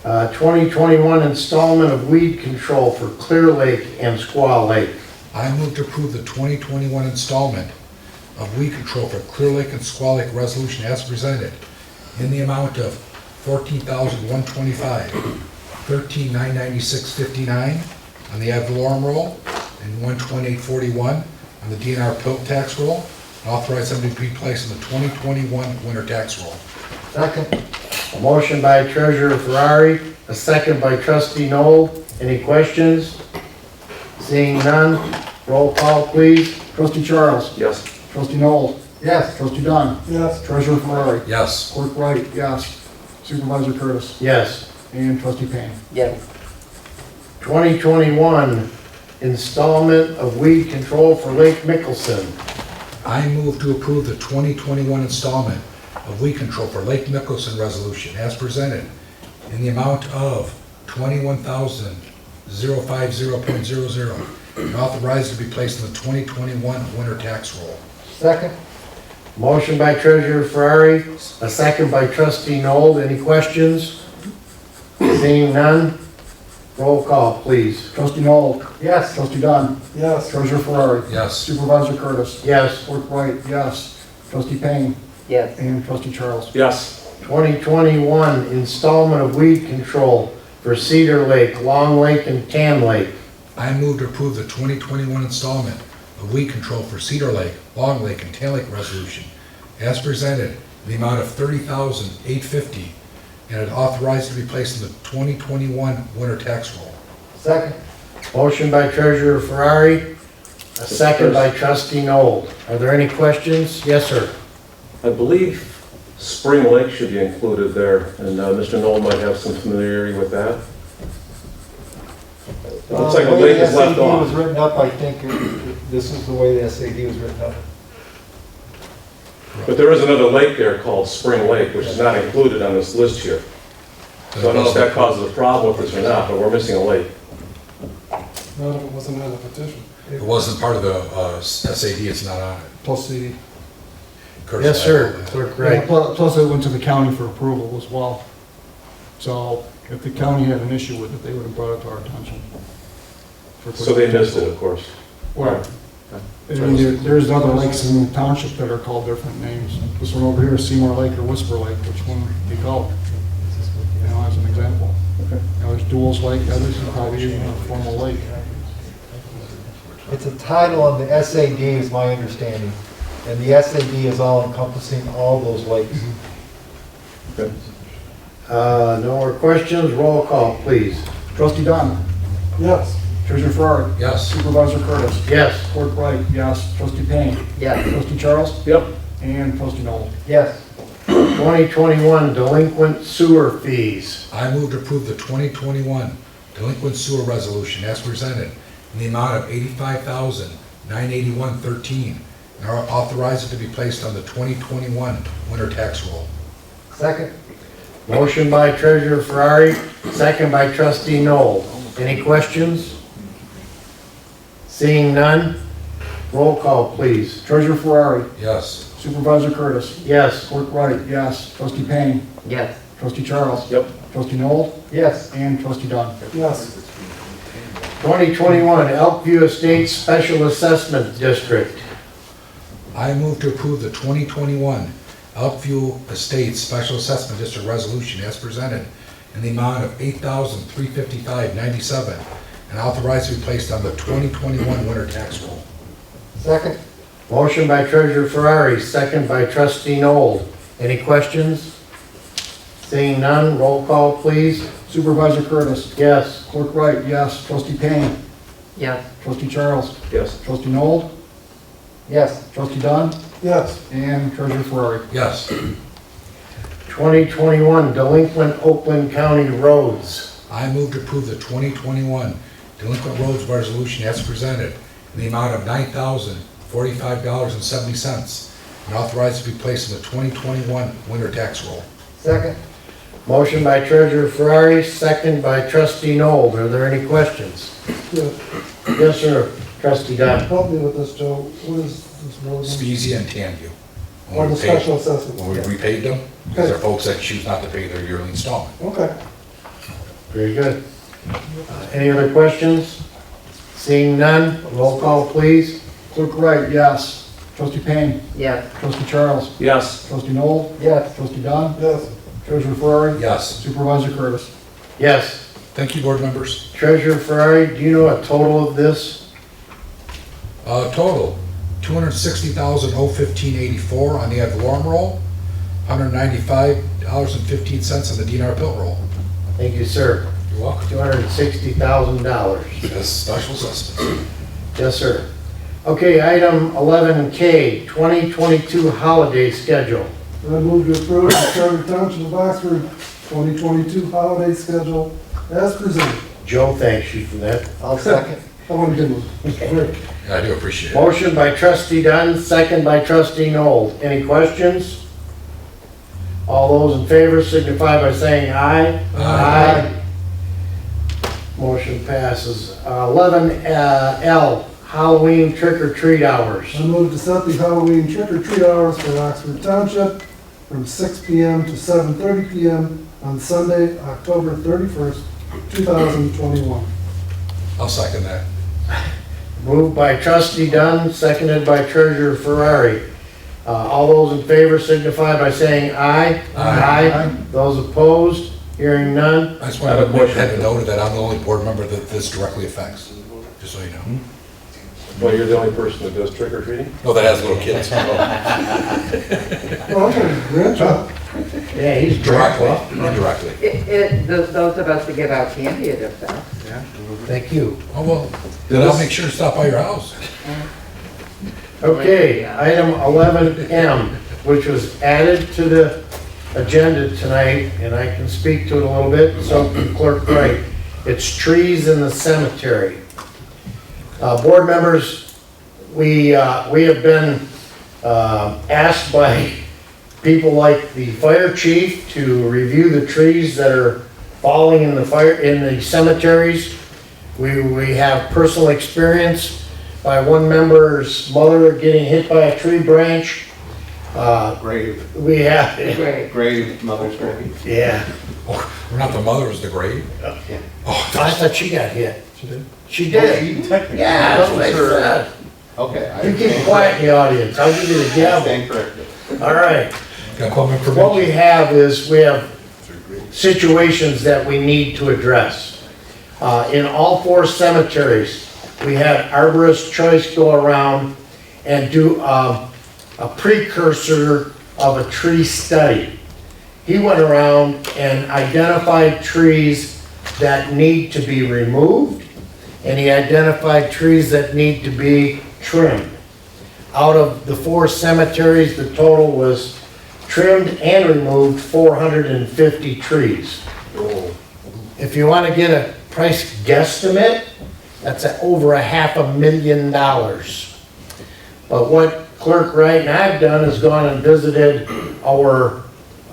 [SPEAKER 1] 2021 installment of weed control for Clear Lake and Squaw Lake.
[SPEAKER 2] I move to approve the 2021 installment of weed control for Clear Lake and Squaw Lake resolution as presented in the amount of $14,125, $13,996.59 on the ad valorem roll, and $128.41 on the DNR pilt tax roll, and authorize them to be placed in the 2021 winter tax roll.
[SPEAKER 1] Second. A motion by Treasurer Ferrari, a second by Trustee Noel. Any questions? Seeing none, roll call, please.
[SPEAKER 4] Trustee Charles.
[SPEAKER 12] Yes.
[SPEAKER 4] Trustee Noel.
[SPEAKER 1] Yes.
[SPEAKER 4] Trustee Dunn.
[SPEAKER 8] Yes.
[SPEAKER 4] Treasurer Ferrari.
[SPEAKER 2] Yes.
[SPEAKER 4] Clerk Wright, yes. Supervisor Curtis.
[SPEAKER 1] Yes.
[SPEAKER 4] And Trustee Payne.
[SPEAKER 9] Yes.
[SPEAKER 1] 2021 installment of weed control for Lake Mickelson.
[SPEAKER 2] I move to approve the 2021 installment of weed control for Lake Mickelson resolution as presented in the amount of $21,050.00 and authorized to be placed in the 2021 winter tax roll.
[SPEAKER 1] Second. Motion by Treasurer Ferrari, a second by Trustee Noel. Any questions? Seeing none, roll call, please.
[SPEAKER 4] Trustee Noel.
[SPEAKER 1] Yes.
[SPEAKER 4] Trustee Dunn.
[SPEAKER 8] Yes.
[SPEAKER 4] Treasurer Ferrari.
[SPEAKER 2] Yes.
[SPEAKER 4] Supervisor Curtis.
[SPEAKER 1] Yes.
[SPEAKER 4] Clerk Wright, yes. Trustee Payne.
[SPEAKER 9] Yes.
[SPEAKER 4] And Trustee Charles.
[SPEAKER 12] Yes.
[SPEAKER 1] 2021 installment of weed control for Cedar Lake, Long Lake, and Tan Lake.
[SPEAKER 2] I move to approve the 2021 installment of weed control for Cedar Lake, Long Lake, and Tail Lake resolution as presented in the amount of $30,850 and it authorized to be placed in the 2021 winter tax roll.
[SPEAKER 1] Second. Motion by Treasurer Ferrari, a second by Trustee Noel. Are there any questions? Yes, sir.
[SPEAKER 12] I believe Spring Lake should be included there, and Mr. Knoll might have some familiarity with that. It looks like a lake is left
[SPEAKER 14] The way the SAD was
[SPEAKER 12] off.
[SPEAKER 14] written up, I think this is the way the SAD was written up.
[SPEAKER 12] But there is another lake there called Spring Lake, which is not included on this list here. So I don't know if that causes a problem with this or not, but we're missing a lake.
[SPEAKER 8] Not if it wasn't on the petition.
[SPEAKER 2] It wasn't part of the SAD, it's not on it.
[SPEAKER 8] Plus CD.
[SPEAKER 2] Curtis,
[SPEAKER 1] Yes, sir.
[SPEAKER 2] I know that.
[SPEAKER 1] Clerk
[SPEAKER 4] Yeah,
[SPEAKER 1] Wright.
[SPEAKER 4] plus it went to the county for approval as well. So if the county had an issue with it, they would have brought it to our attention.
[SPEAKER 12] So they missed it, of course.
[SPEAKER 4] Well, I mean, there's other lakes in the township that are called different names. This one over here is Seymour Lake or Whisper Lake, which one do you call it? You know, as an example. You know, there's Duels Lake, others is probably even a formal lake.
[SPEAKER 14] It's a title on the SAD is my understanding. And the SAD is all encompassing all those lakes.
[SPEAKER 1] No more questions, roll call, please.
[SPEAKER 4] Trustee Dunn.
[SPEAKER 8] Yes.
[SPEAKER 4] Treasurer Ferrari.
[SPEAKER 2] Yes.
[SPEAKER 4] Supervisor Curtis.
[SPEAKER 1] Yes.
[SPEAKER 4] Clerk Wright, yes. Trustee Payne.
[SPEAKER 9] Yes.
[SPEAKER 4] Trustee Charles.
[SPEAKER 12] Yep.
[SPEAKER 4] And Trustee Noel.
[SPEAKER 14] Yes.
[SPEAKER 1] 2021 delinquent sewer fees.
[SPEAKER 2] I move to approve the 2021 delinquent sewer resolution as presented in the amount of $85,981.13 and are authorized to be placed on the 2021 winter tax roll.
[SPEAKER 14] Second.
[SPEAKER 1] Motion by Treasurer Ferrari, second by Trustee Noel. Any questions? Seeing none, roll call, please.
[SPEAKER 4] Treasurer Ferrari.
[SPEAKER 2] Yes.
[SPEAKER 4] Supervisor Curtis.
[SPEAKER 1] Yes.
[SPEAKER 4] Clerk Wright, yes. Trustee Payne.
[SPEAKER 9] Yes.
[SPEAKER 4] Trustee Charles.
[SPEAKER 12] Yep.
[SPEAKER 4] Trustee Noel.
[SPEAKER 14] Yes.
[SPEAKER 4] And Trustee Dunn.
[SPEAKER 8] Yes.
[SPEAKER 1] 2021 Elkview Estates Special Assessment District.
[SPEAKER 2] I move to approve the 2021 Elkview Estates Special Assessment District resolution as presented in the amount of $8,355.97 and authorized to be placed on the 2021 winter tax roll.
[SPEAKER 14] Second.
[SPEAKER 1] Motion by Treasurer Ferrari, second by Trustee Noel. Any questions? Seeing none, roll call, please.
[SPEAKER 4] Supervisor Curtis.
[SPEAKER 1] Yes.
[SPEAKER 4] Clerk Wright, yes. Trustee Payne.
[SPEAKER 9] Yes.
[SPEAKER 4] Trustee Charles.
[SPEAKER 12] Yes.
[SPEAKER 4] Trustee Noel.
[SPEAKER 14] Yes.
[SPEAKER 4] Trustee Dunn.
[SPEAKER 8] Yes.
[SPEAKER 4] And Treasurer Ferrari.
[SPEAKER 2] Yes.
[SPEAKER 1] 2021 delinquent Oakland County roads.
[SPEAKER 2] I move to approve the 2021 delinquent roads resolution as presented in the amount of $9,045.70 and authorized to be placed in the 2021 winter tax roll.
[SPEAKER 14] Second.
[SPEAKER 1] Motion by Treasurer Ferrari, second by Trustee Noel. Are there any questions?
[SPEAKER 8] Yeah,
[SPEAKER 1] Yes, sir. Trustee Dunn.
[SPEAKER 8] help me with this, Joe. What is this road?
[SPEAKER 2] Speezy and Tanview.
[SPEAKER 8] Or the special assessment?
[SPEAKER 2] When we repaid them, because there are folks that choose not to pay their yearly installment.
[SPEAKER 8] Okay.
[SPEAKER 1] Very good. Any other questions? Seeing none, roll call, please.
[SPEAKER 4] Clerk Wright, yes. Trustee Payne.
[SPEAKER 9] Yes.
[SPEAKER 4] Trustee Charles.
[SPEAKER 12] Yes.
[SPEAKER 4] Trustee Noel.
[SPEAKER 14] Yes.
[SPEAKER 4] Trustee Don.
[SPEAKER 8] Yes.
[SPEAKER 4] Treasurer Ferrari.
[SPEAKER 2] Yes.
[SPEAKER 4] Supervisor Curtis.
[SPEAKER 1] Yes.
[SPEAKER 2] Thank you, board members.
[SPEAKER 1] Treasurer Ferrari, do you know a total of this?
[SPEAKER 2] Total, $260,015.84 on the ad valorem roll, $195.15 on the DNR bill roll.
[SPEAKER 1] Thank you, sir.
[SPEAKER 2] You're welcome.
[SPEAKER 1] $260,000.
[SPEAKER 2] As special assessments.
[SPEAKER 1] Yes, sir. Okay, item 11K, 2022 holiday schedule.
[SPEAKER 8] I move to approve the Charter Township of Oxford 2022 holiday schedule as presented.
[SPEAKER 1] Joe thanks you for that.
[SPEAKER 14] I'll second.
[SPEAKER 8] I want to give them.
[SPEAKER 2] Yeah, I do appreciate it.
[SPEAKER 1] Motion by Trustee Dunn, second by Trustee Noel. Any questions? All those in favor signify by saying aye.
[SPEAKER 2] Aye.
[SPEAKER 1] Motion passes. 11L, Halloween trick or treat hours.
[SPEAKER 8] I move to set the Halloween trick or treat hours for Oxford Township from 6 p.m. to 7:30 p.m. on Sunday, October 31st, 2021.
[SPEAKER 2] I'll second that.
[SPEAKER 1] Moved by Trustee Dunn, seconded by Treasurer Ferrari. All those in favor signify by saying aye.
[SPEAKER 2] Aye.
[SPEAKER 1] Those opposed, hearing none.
[SPEAKER 2] I just want to have a note of that I'm the only board member that this directly affects, just so you know.
[SPEAKER 12] Well, you're the only person that does trick or treating?
[SPEAKER 2] No, that has little kids.
[SPEAKER 8] Oh, okay, great job.
[SPEAKER 1] Yeah, he's
[SPEAKER 2] Directly, indirectly.
[SPEAKER 9] Those of us that give out candy at stuff.
[SPEAKER 1] Thank you.
[SPEAKER 2] Oh, well, then I'll make sure to stop by your house.
[SPEAKER 1] Okay, item 11M, which was added to the agenda tonight, and I can speak to it a little bit, so can Clerk Wright. It's trees in the cemetery. Board members, we have been asked by people like the fire chief to review the trees that are falling in the cemeteries. We have personal experience by one member's mother getting hit by a tree branch.
[SPEAKER 15] Grave.
[SPEAKER 1] We have,
[SPEAKER 15] Grave, mother's grave.
[SPEAKER 1] yeah.
[SPEAKER 2] Oh, we're not the mother, it was the grave?
[SPEAKER 1] Yeah.
[SPEAKER 2] Oh,
[SPEAKER 1] I thought she got hit.
[SPEAKER 8] She did.
[SPEAKER 1] She did.
[SPEAKER 15] Technically.
[SPEAKER 1] Yeah, that's what I said.
[SPEAKER 15] Okay.
[SPEAKER 1] You keep quiet in the audience, I'll give you the gavel.
[SPEAKER 15] Stand corrected.
[SPEAKER 1] All right.
[SPEAKER 2] Got call me for
[SPEAKER 1] What we have is, we have situations that we need to address. In all 4 cemeteries, we had Arborist Choice go around and do a precursor of a tree study. He went around and identified trees that need to be removed, and he identified trees that need to be trimmed. Out of the 4 cemeteries, the total was trimmed and removed 450 trees. If you want to get a price guesstimate, that's over $500,000. But what Clerk Wright and I've done is gone and visited our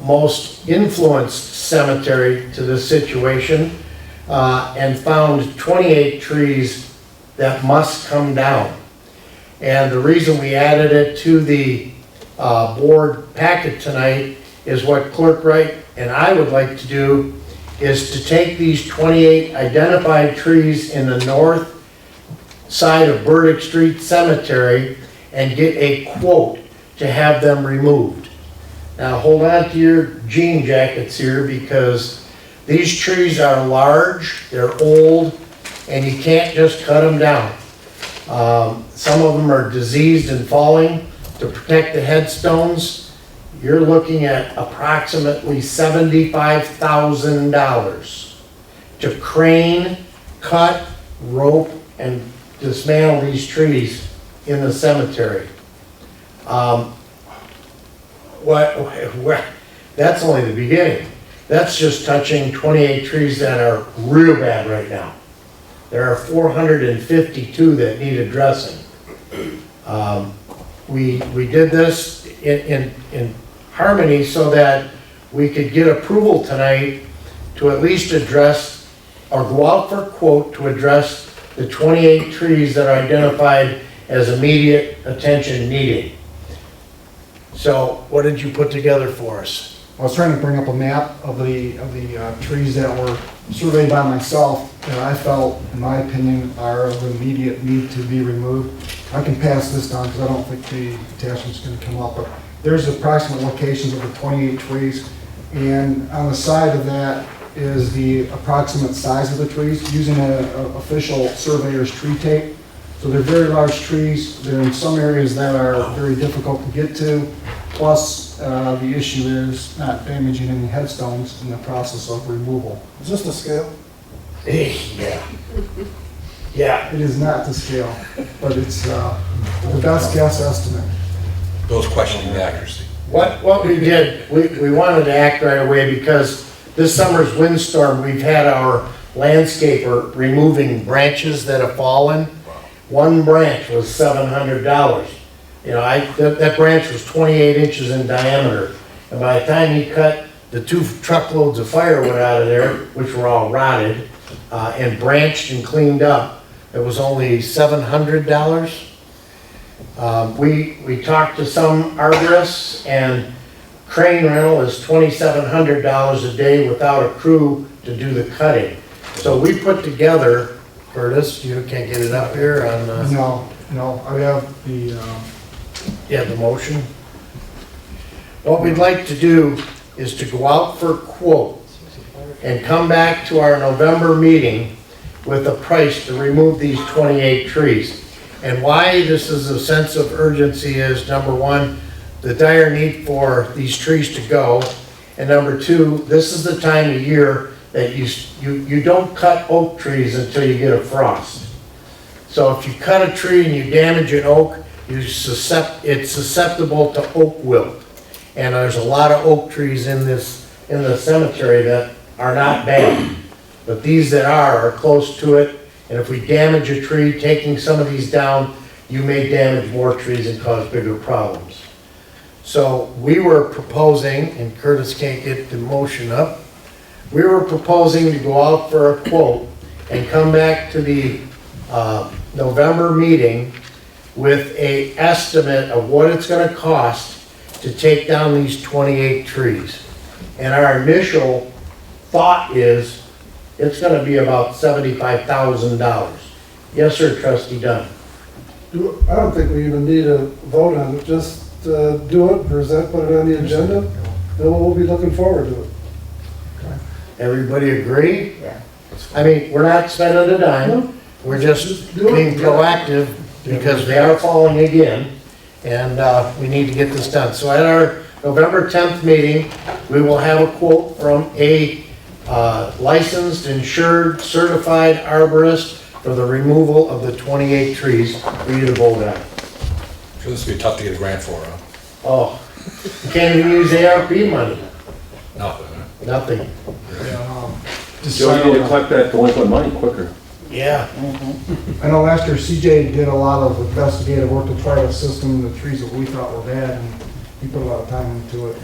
[SPEAKER 1] most influenced cemetery to this situation and found 28 trees that must come down. And the reason we added it to the board packet tonight is what Clerk Wright and I would like to do is to take these 28 identified trees in the north side of Burdick Street Cemetery and get a quote to have them removed. Now hold on to your jean jackets here, because these trees are large, they're old, and you can't just cut them down. Some of them are diseased and falling. To protect the headstones, you're looking at approximately $75,000 to crane, cut, rope, and dismantle these trees in the cemetery. That's only the beginning. That's just touching 28 trees that are real bad right now. There are 452 that need addressing. We did this in harmony so that we could get approval tonight to at least address, or go out for a quote to address the 28 trees that are identified as immediate attention needed. So what did you put together for us?
[SPEAKER 4] I was trying to bring up a map of the trees that were surveyed by myself that I felt, in my opinion, are of immediate need to be removed. I can pass this down because I don't think the attachment's going to come up, but there's approximate locations of the 28 trees, and on the side of that is the approximate size of the trees using an official surveyor's tree tape. So they're very large trees. They're in some areas that are very difficult to get to. Plus, the issue is not damaging any headstones in the process of removal.
[SPEAKER 8] Is this the scale?
[SPEAKER 1] Yeah. Yeah.
[SPEAKER 4] It is not to scale, but it's the best guess estimate.
[SPEAKER 2] Bill's questioning the accuracy.
[SPEAKER 1] What we did, we wanted to act right away because this summer's windstorm, we've had our landscaper removing branches that have fallen. One branch was $700. You know, that branch was 28 inches in diameter. And by the time he cut the 2 truckloads of firewood out of there, which were all rotted, and branched and cleaned up, it was only $700. We talked to some arborists, and crane rental is $2,700 a day without a crew to do the cutting. So we put together, Curtis, you can't get it up here on...
[SPEAKER 4] No, I have the...
[SPEAKER 1] You have the motion? What we'd like to do is to go out for quote and come back to our November meeting with a price to remove these 28 trees. And why this is a sense of urgency is, number one, the dire need for these trees to go. And number two, this is the time of year that you don't cut oak trees until you get a frost. So if you cut a tree and you damage an oak, it's susceptible to oak wilt. And there's a lot of oak trees in the cemetery that are not bad. But these that are close to it. And if we damage a tree, taking some of these down, you may damage more trees and cause bigger problems. So we were proposing, and Curtis can't get the motion up, we were proposing to go out for a quote and come back to the November meeting with an estimate of what it's going to cost to take down these 28 trees. And our initial thought is it's going to be about $75,000. Yes, sir, Trustee Dunn.
[SPEAKER 8] I don't think we even need a vote on it, just do it, present, put it on the agenda, then we'll be looking forward to it.
[SPEAKER 1] Everybody agree?
[SPEAKER 9] Yeah.
[SPEAKER 1] I mean, we're not spending a dime, we're just being proactive because they are falling again, and we need to get this done. So at our November 10th meeting, we will have a quote from a licensed, insured, certified arborist for the removal of the 28 trees for you to vote on.
[SPEAKER 2] Sure, this would be tough to get a grant for, huh?
[SPEAKER 1] Oh, you can't even use ARP money.
[SPEAKER 2] Nothing, huh?
[SPEAKER 1] Nothing.
[SPEAKER 12] Joe, you need to collect that delinquent money quicker.
[SPEAKER 1] Yeah.
[SPEAKER 4] I know last year CJ did a lot of investigative work to try to assist them in the trees that we thought were bad, and he put a lot of time into it.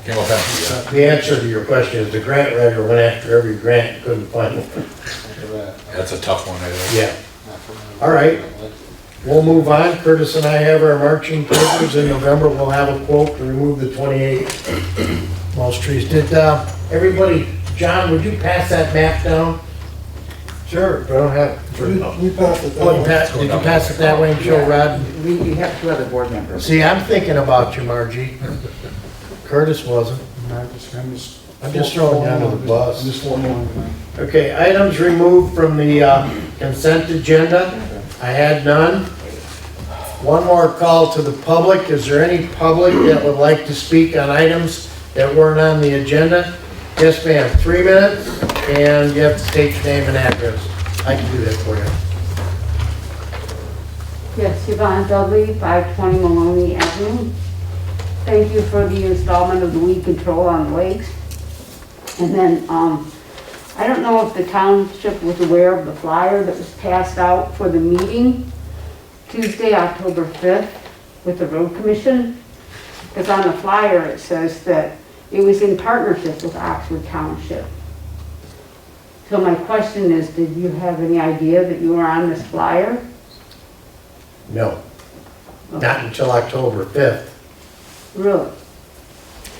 [SPEAKER 2] Came up empty,
[SPEAKER 1] The answer to your question is the grant writer went after every grant and couldn't find it.
[SPEAKER 2] That's a tough one, I think.
[SPEAKER 1] Yeah. All right. We'll move on. Curtis and I have our marching papers. In November, we'll have a quote to remove the 28 most trees. Did everybody, John, would you pass that map down? Sure, but I don't have.
[SPEAKER 8] We passed it that
[SPEAKER 1] Oh,
[SPEAKER 8] way.
[SPEAKER 1] did you pass it that way and show Rod?
[SPEAKER 9] You have 2 other board members.
[SPEAKER 1] See, I'm thinking about you, Margie. Curtis wasn't. I'm just throwing you under the bus.
[SPEAKER 4] I'm just floating along.
[SPEAKER 1] Okay, items removed from the consent agenda. I had none. One more call to the public. Is there any public that would like to speak on items that weren't on the agenda? Yes, ma'am. 3 minutes, and you have to state your name and address. I can do that for you.
[SPEAKER 16] Yes, Yvonne Dudley, 520 Maloney Avenue. Thank you for the installment of the weed control on the lakes. And then, I don't know if the township was aware of the flyer that was passed out for the meeting Tuesday, October 5th with the road commission. Because on the flyer it says that it was in partnership with Oxford Township. So my question is, did you have any idea that you were on this flyer?
[SPEAKER 1] No, not until October 5th.
[SPEAKER 16] Really?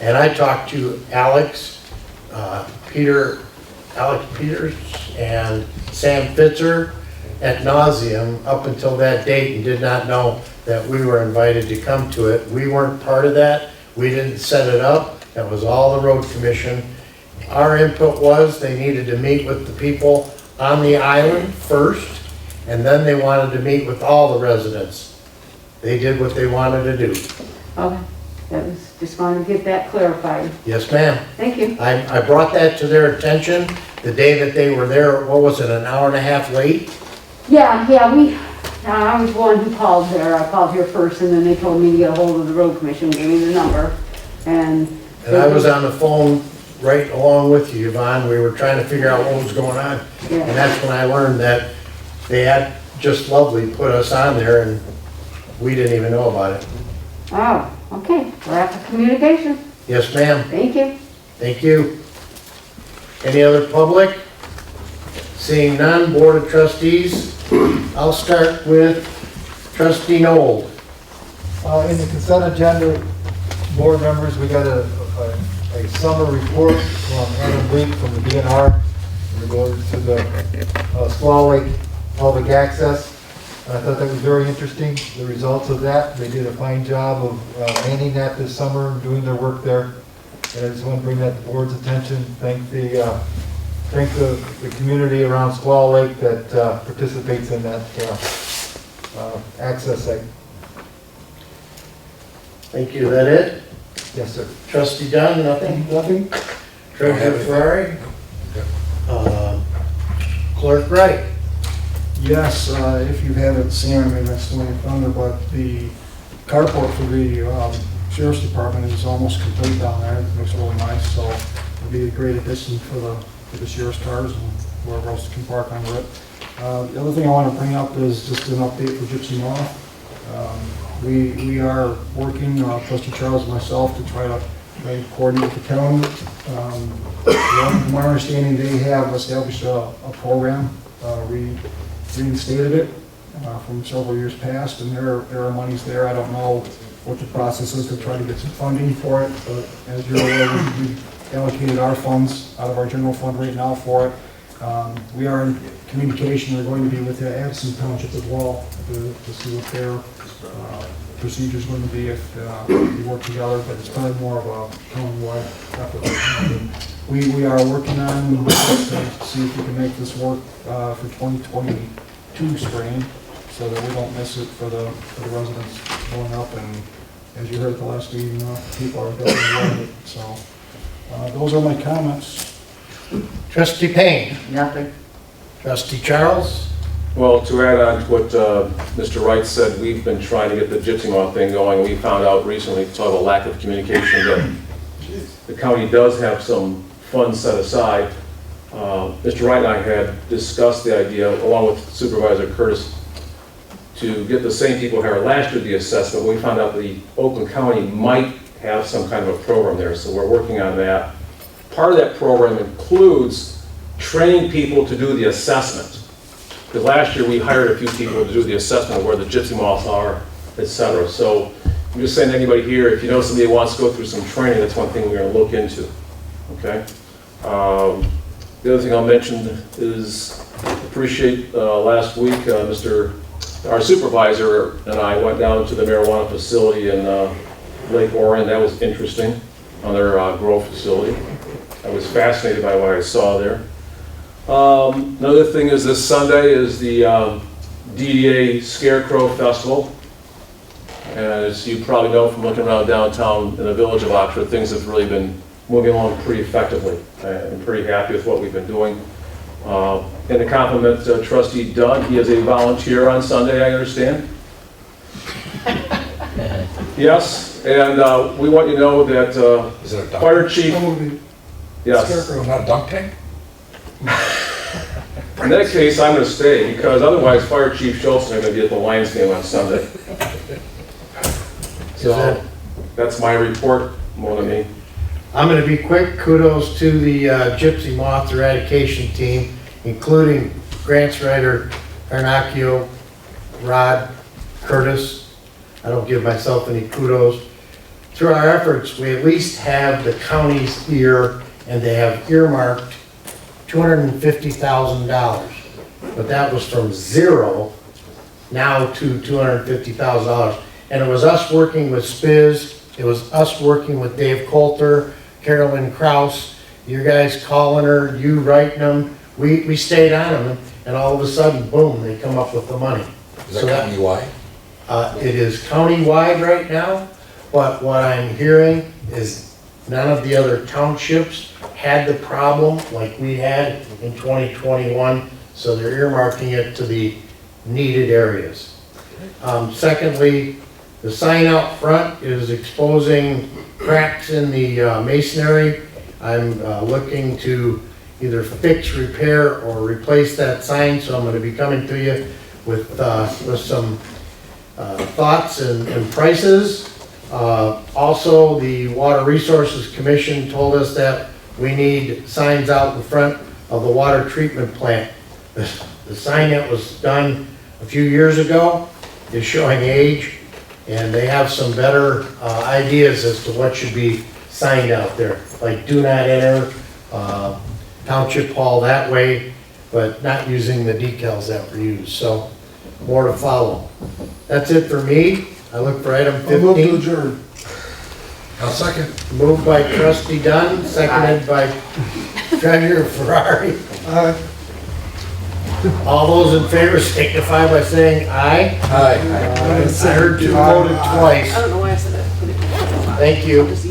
[SPEAKER 1] And I talked to Alex Peters and Sam Fitzer ad nauseum up until that date and did not know that we were invited to come to it. We weren't part of that. We didn't set it up. That was all the road commission. Our input was they needed to meet with the people on the island first, and then they wanted to meet with all the residents. They did what they wanted to do.
[SPEAKER 16] Okay, just wanted to get that clarified.
[SPEAKER 1] Yes, ma'am.
[SPEAKER 16] Thank you.
[SPEAKER 1] I brought that to their attention the day that they were there. What was it, an hour and a half late?
[SPEAKER 16] Yeah, I was the one who called there. I called here first, and then they told me to get a hold of the road commission, gave me the number, and
[SPEAKER 1] I was on the phone right along with you, Yvonne. We were trying to figure out what was going on.
[SPEAKER 16] Yeah.
[SPEAKER 1] And that's when I learned that they had just lovely put us on there and we didn't even know about it.
[SPEAKER 16] Oh, okay, we're after communication.
[SPEAKER 1] Yes, ma'am.
[SPEAKER 16] Thank you.
[SPEAKER 1] Thank you. Any other public? Seeing none, Board of Trustees. I'll start with Trustee Noel.
[SPEAKER 14] In the consent agenda, board members, we got a summer report from Adam Leak from the DNR regarding to the Squaw Lake public access. I thought that was very interesting, the results of that. They did a fine job of manning that this summer and doing their work there. And I just want to bring that to the board's attention. Thank the community around Squaw Lake that participates in that access site.
[SPEAKER 1] Thank you. Is that it?
[SPEAKER 14] Yes, sir.
[SPEAKER 1] Trustee Dunn, nothing?
[SPEAKER 8] Nothing?
[SPEAKER 1] Treasurer Ferrari? Clerk Wright?
[SPEAKER 4] Yes, if you haven't seen it, maybe that's still in thunder, but the carport for the sheriff's department is almost complete down there. It looks really nice, so it'll be a great addition for the sheriff's cars and whoever else can park under it. The other thing I want to bring up is just an update for Gypsy Moth. We are working, Trustee Charles and myself, to try to coordinate the calendar. From my understanding, they have established a program. We reinstated it from several years past, and there are monies there. I don't know what the process is to try to get some funding for it, but as you're aware, we allocated our funds out of our general fund right now for it. We are in communication. We're going to be with the Addison Township as well to see what their procedure is going to be if we work together, but it's probably more of a town-wide effort. We are working on this to see if we can make this work for 2022 spring, so that we don't miss it for the residents going up. And as you heard at the last meeting, people are definitely loving it. So those are my comments.
[SPEAKER 1] Trustee Payne?
[SPEAKER 9] Nothing.
[SPEAKER 1] Trustee Charles?
[SPEAKER 12] Well, to add on to what Mr. Wright said, we've been trying to get the Gypsy Moth thing going. We found out recently, because of a lack of communication, that the county does have some funds set aside. Mr. Wright and I had discussed the idea, along with Supervisor Curtis, to get the same people who had last year the assessment. We found out the Oakland County might have some kind of a program there, so we're working on that. Part of that program includes training people to do the assessment. Because last year we hired a few people to do the assessment of where the Gypsy Moths are, etc. So I'm just saying to anybody here, if you know somebody who wants to go through some training, that's one thing we're going to look into. Okay. The other thing I'll mention is appreciate last week our supervisor and I went down to the marijuana facility in Lake Orion. That was interesting, on their grow facility. I was fascinated by what I saw there. Another thing is this Sunday is the DDA Scarecrow Festival. And as you probably know from looking around downtown in the village of Oxford, things have really been moving along pretty effectively. I'm pretty happy with what we've been doing. And to compliment Trustee Dunn, he is a volunteer on Sunday, I understand. Yes, and we want you to know that
[SPEAKER 2] Is it a dunk?
[SPEAKER 12] Fire Chief... Yes.
[SPEAKER 2] Scarecrow, not a dunk tank?
[SPEAKER 12] In that case, I'm going to stay, because otherwise Fire Chief Schultz and I are going to be at the Lions game on Sunday. So that's my report, more than me.
[SPEAKER 1] I'm gonna be quick. Kudos to the Gypsy Moth Eradication Team, including grants writer Arnacchio, Rod, Curtis. I don't give myself any kudos. Through our efforts, we at least have the county's ear, and they have earmarked $250,000. But that was from zero now to $250,000. And it was us working with Spiz, it was us working with Dave Coulter, Carolyn Kraus, you guys calling her, you writing them. We stayed on them, and all of a sudden, boom, they come up with the money.
[SPEAKER 2] Is that countywide?
[SPEAKER 1] It is countywide right now, but what I'm hearing is none of the other townships had the problem like we had in 2021, so they're earmarking it to the needed areas. Secondly, the sign out front is exposing cracks in the masonry. I'm looking to either fix, repair, or replace that sign, so I'm going to be coming to you with some thoughts and prices. Also, the Water Resources Commission told us that we need signs out in front of the water treatment plant. The sign that was done a few years ago is showing age, and they have some better ideas as to what should be signed out there, like do not enter, Township Hall that way, but not using the decals that were used. So more to follow. That's it for me. I look for item 15.
[SPEAKER 8] I'll move to adjourn.
[SPEAKER 2] I'll second.
[SPEAKER 1] Moved by trustee Dunn, seconded by treasurer Ferrari.
[SPEAKER 8] Aye.
[SPEAKER 1] All those in favor signify by saying aye.
[SPEAKER 2] Aye.
[SPEAKER 1] I heard you voted twice.
[SPEAKER 10] I don't know why I said that.
[SPEAKER 1] Thank you.
[SPEAKER 10] Just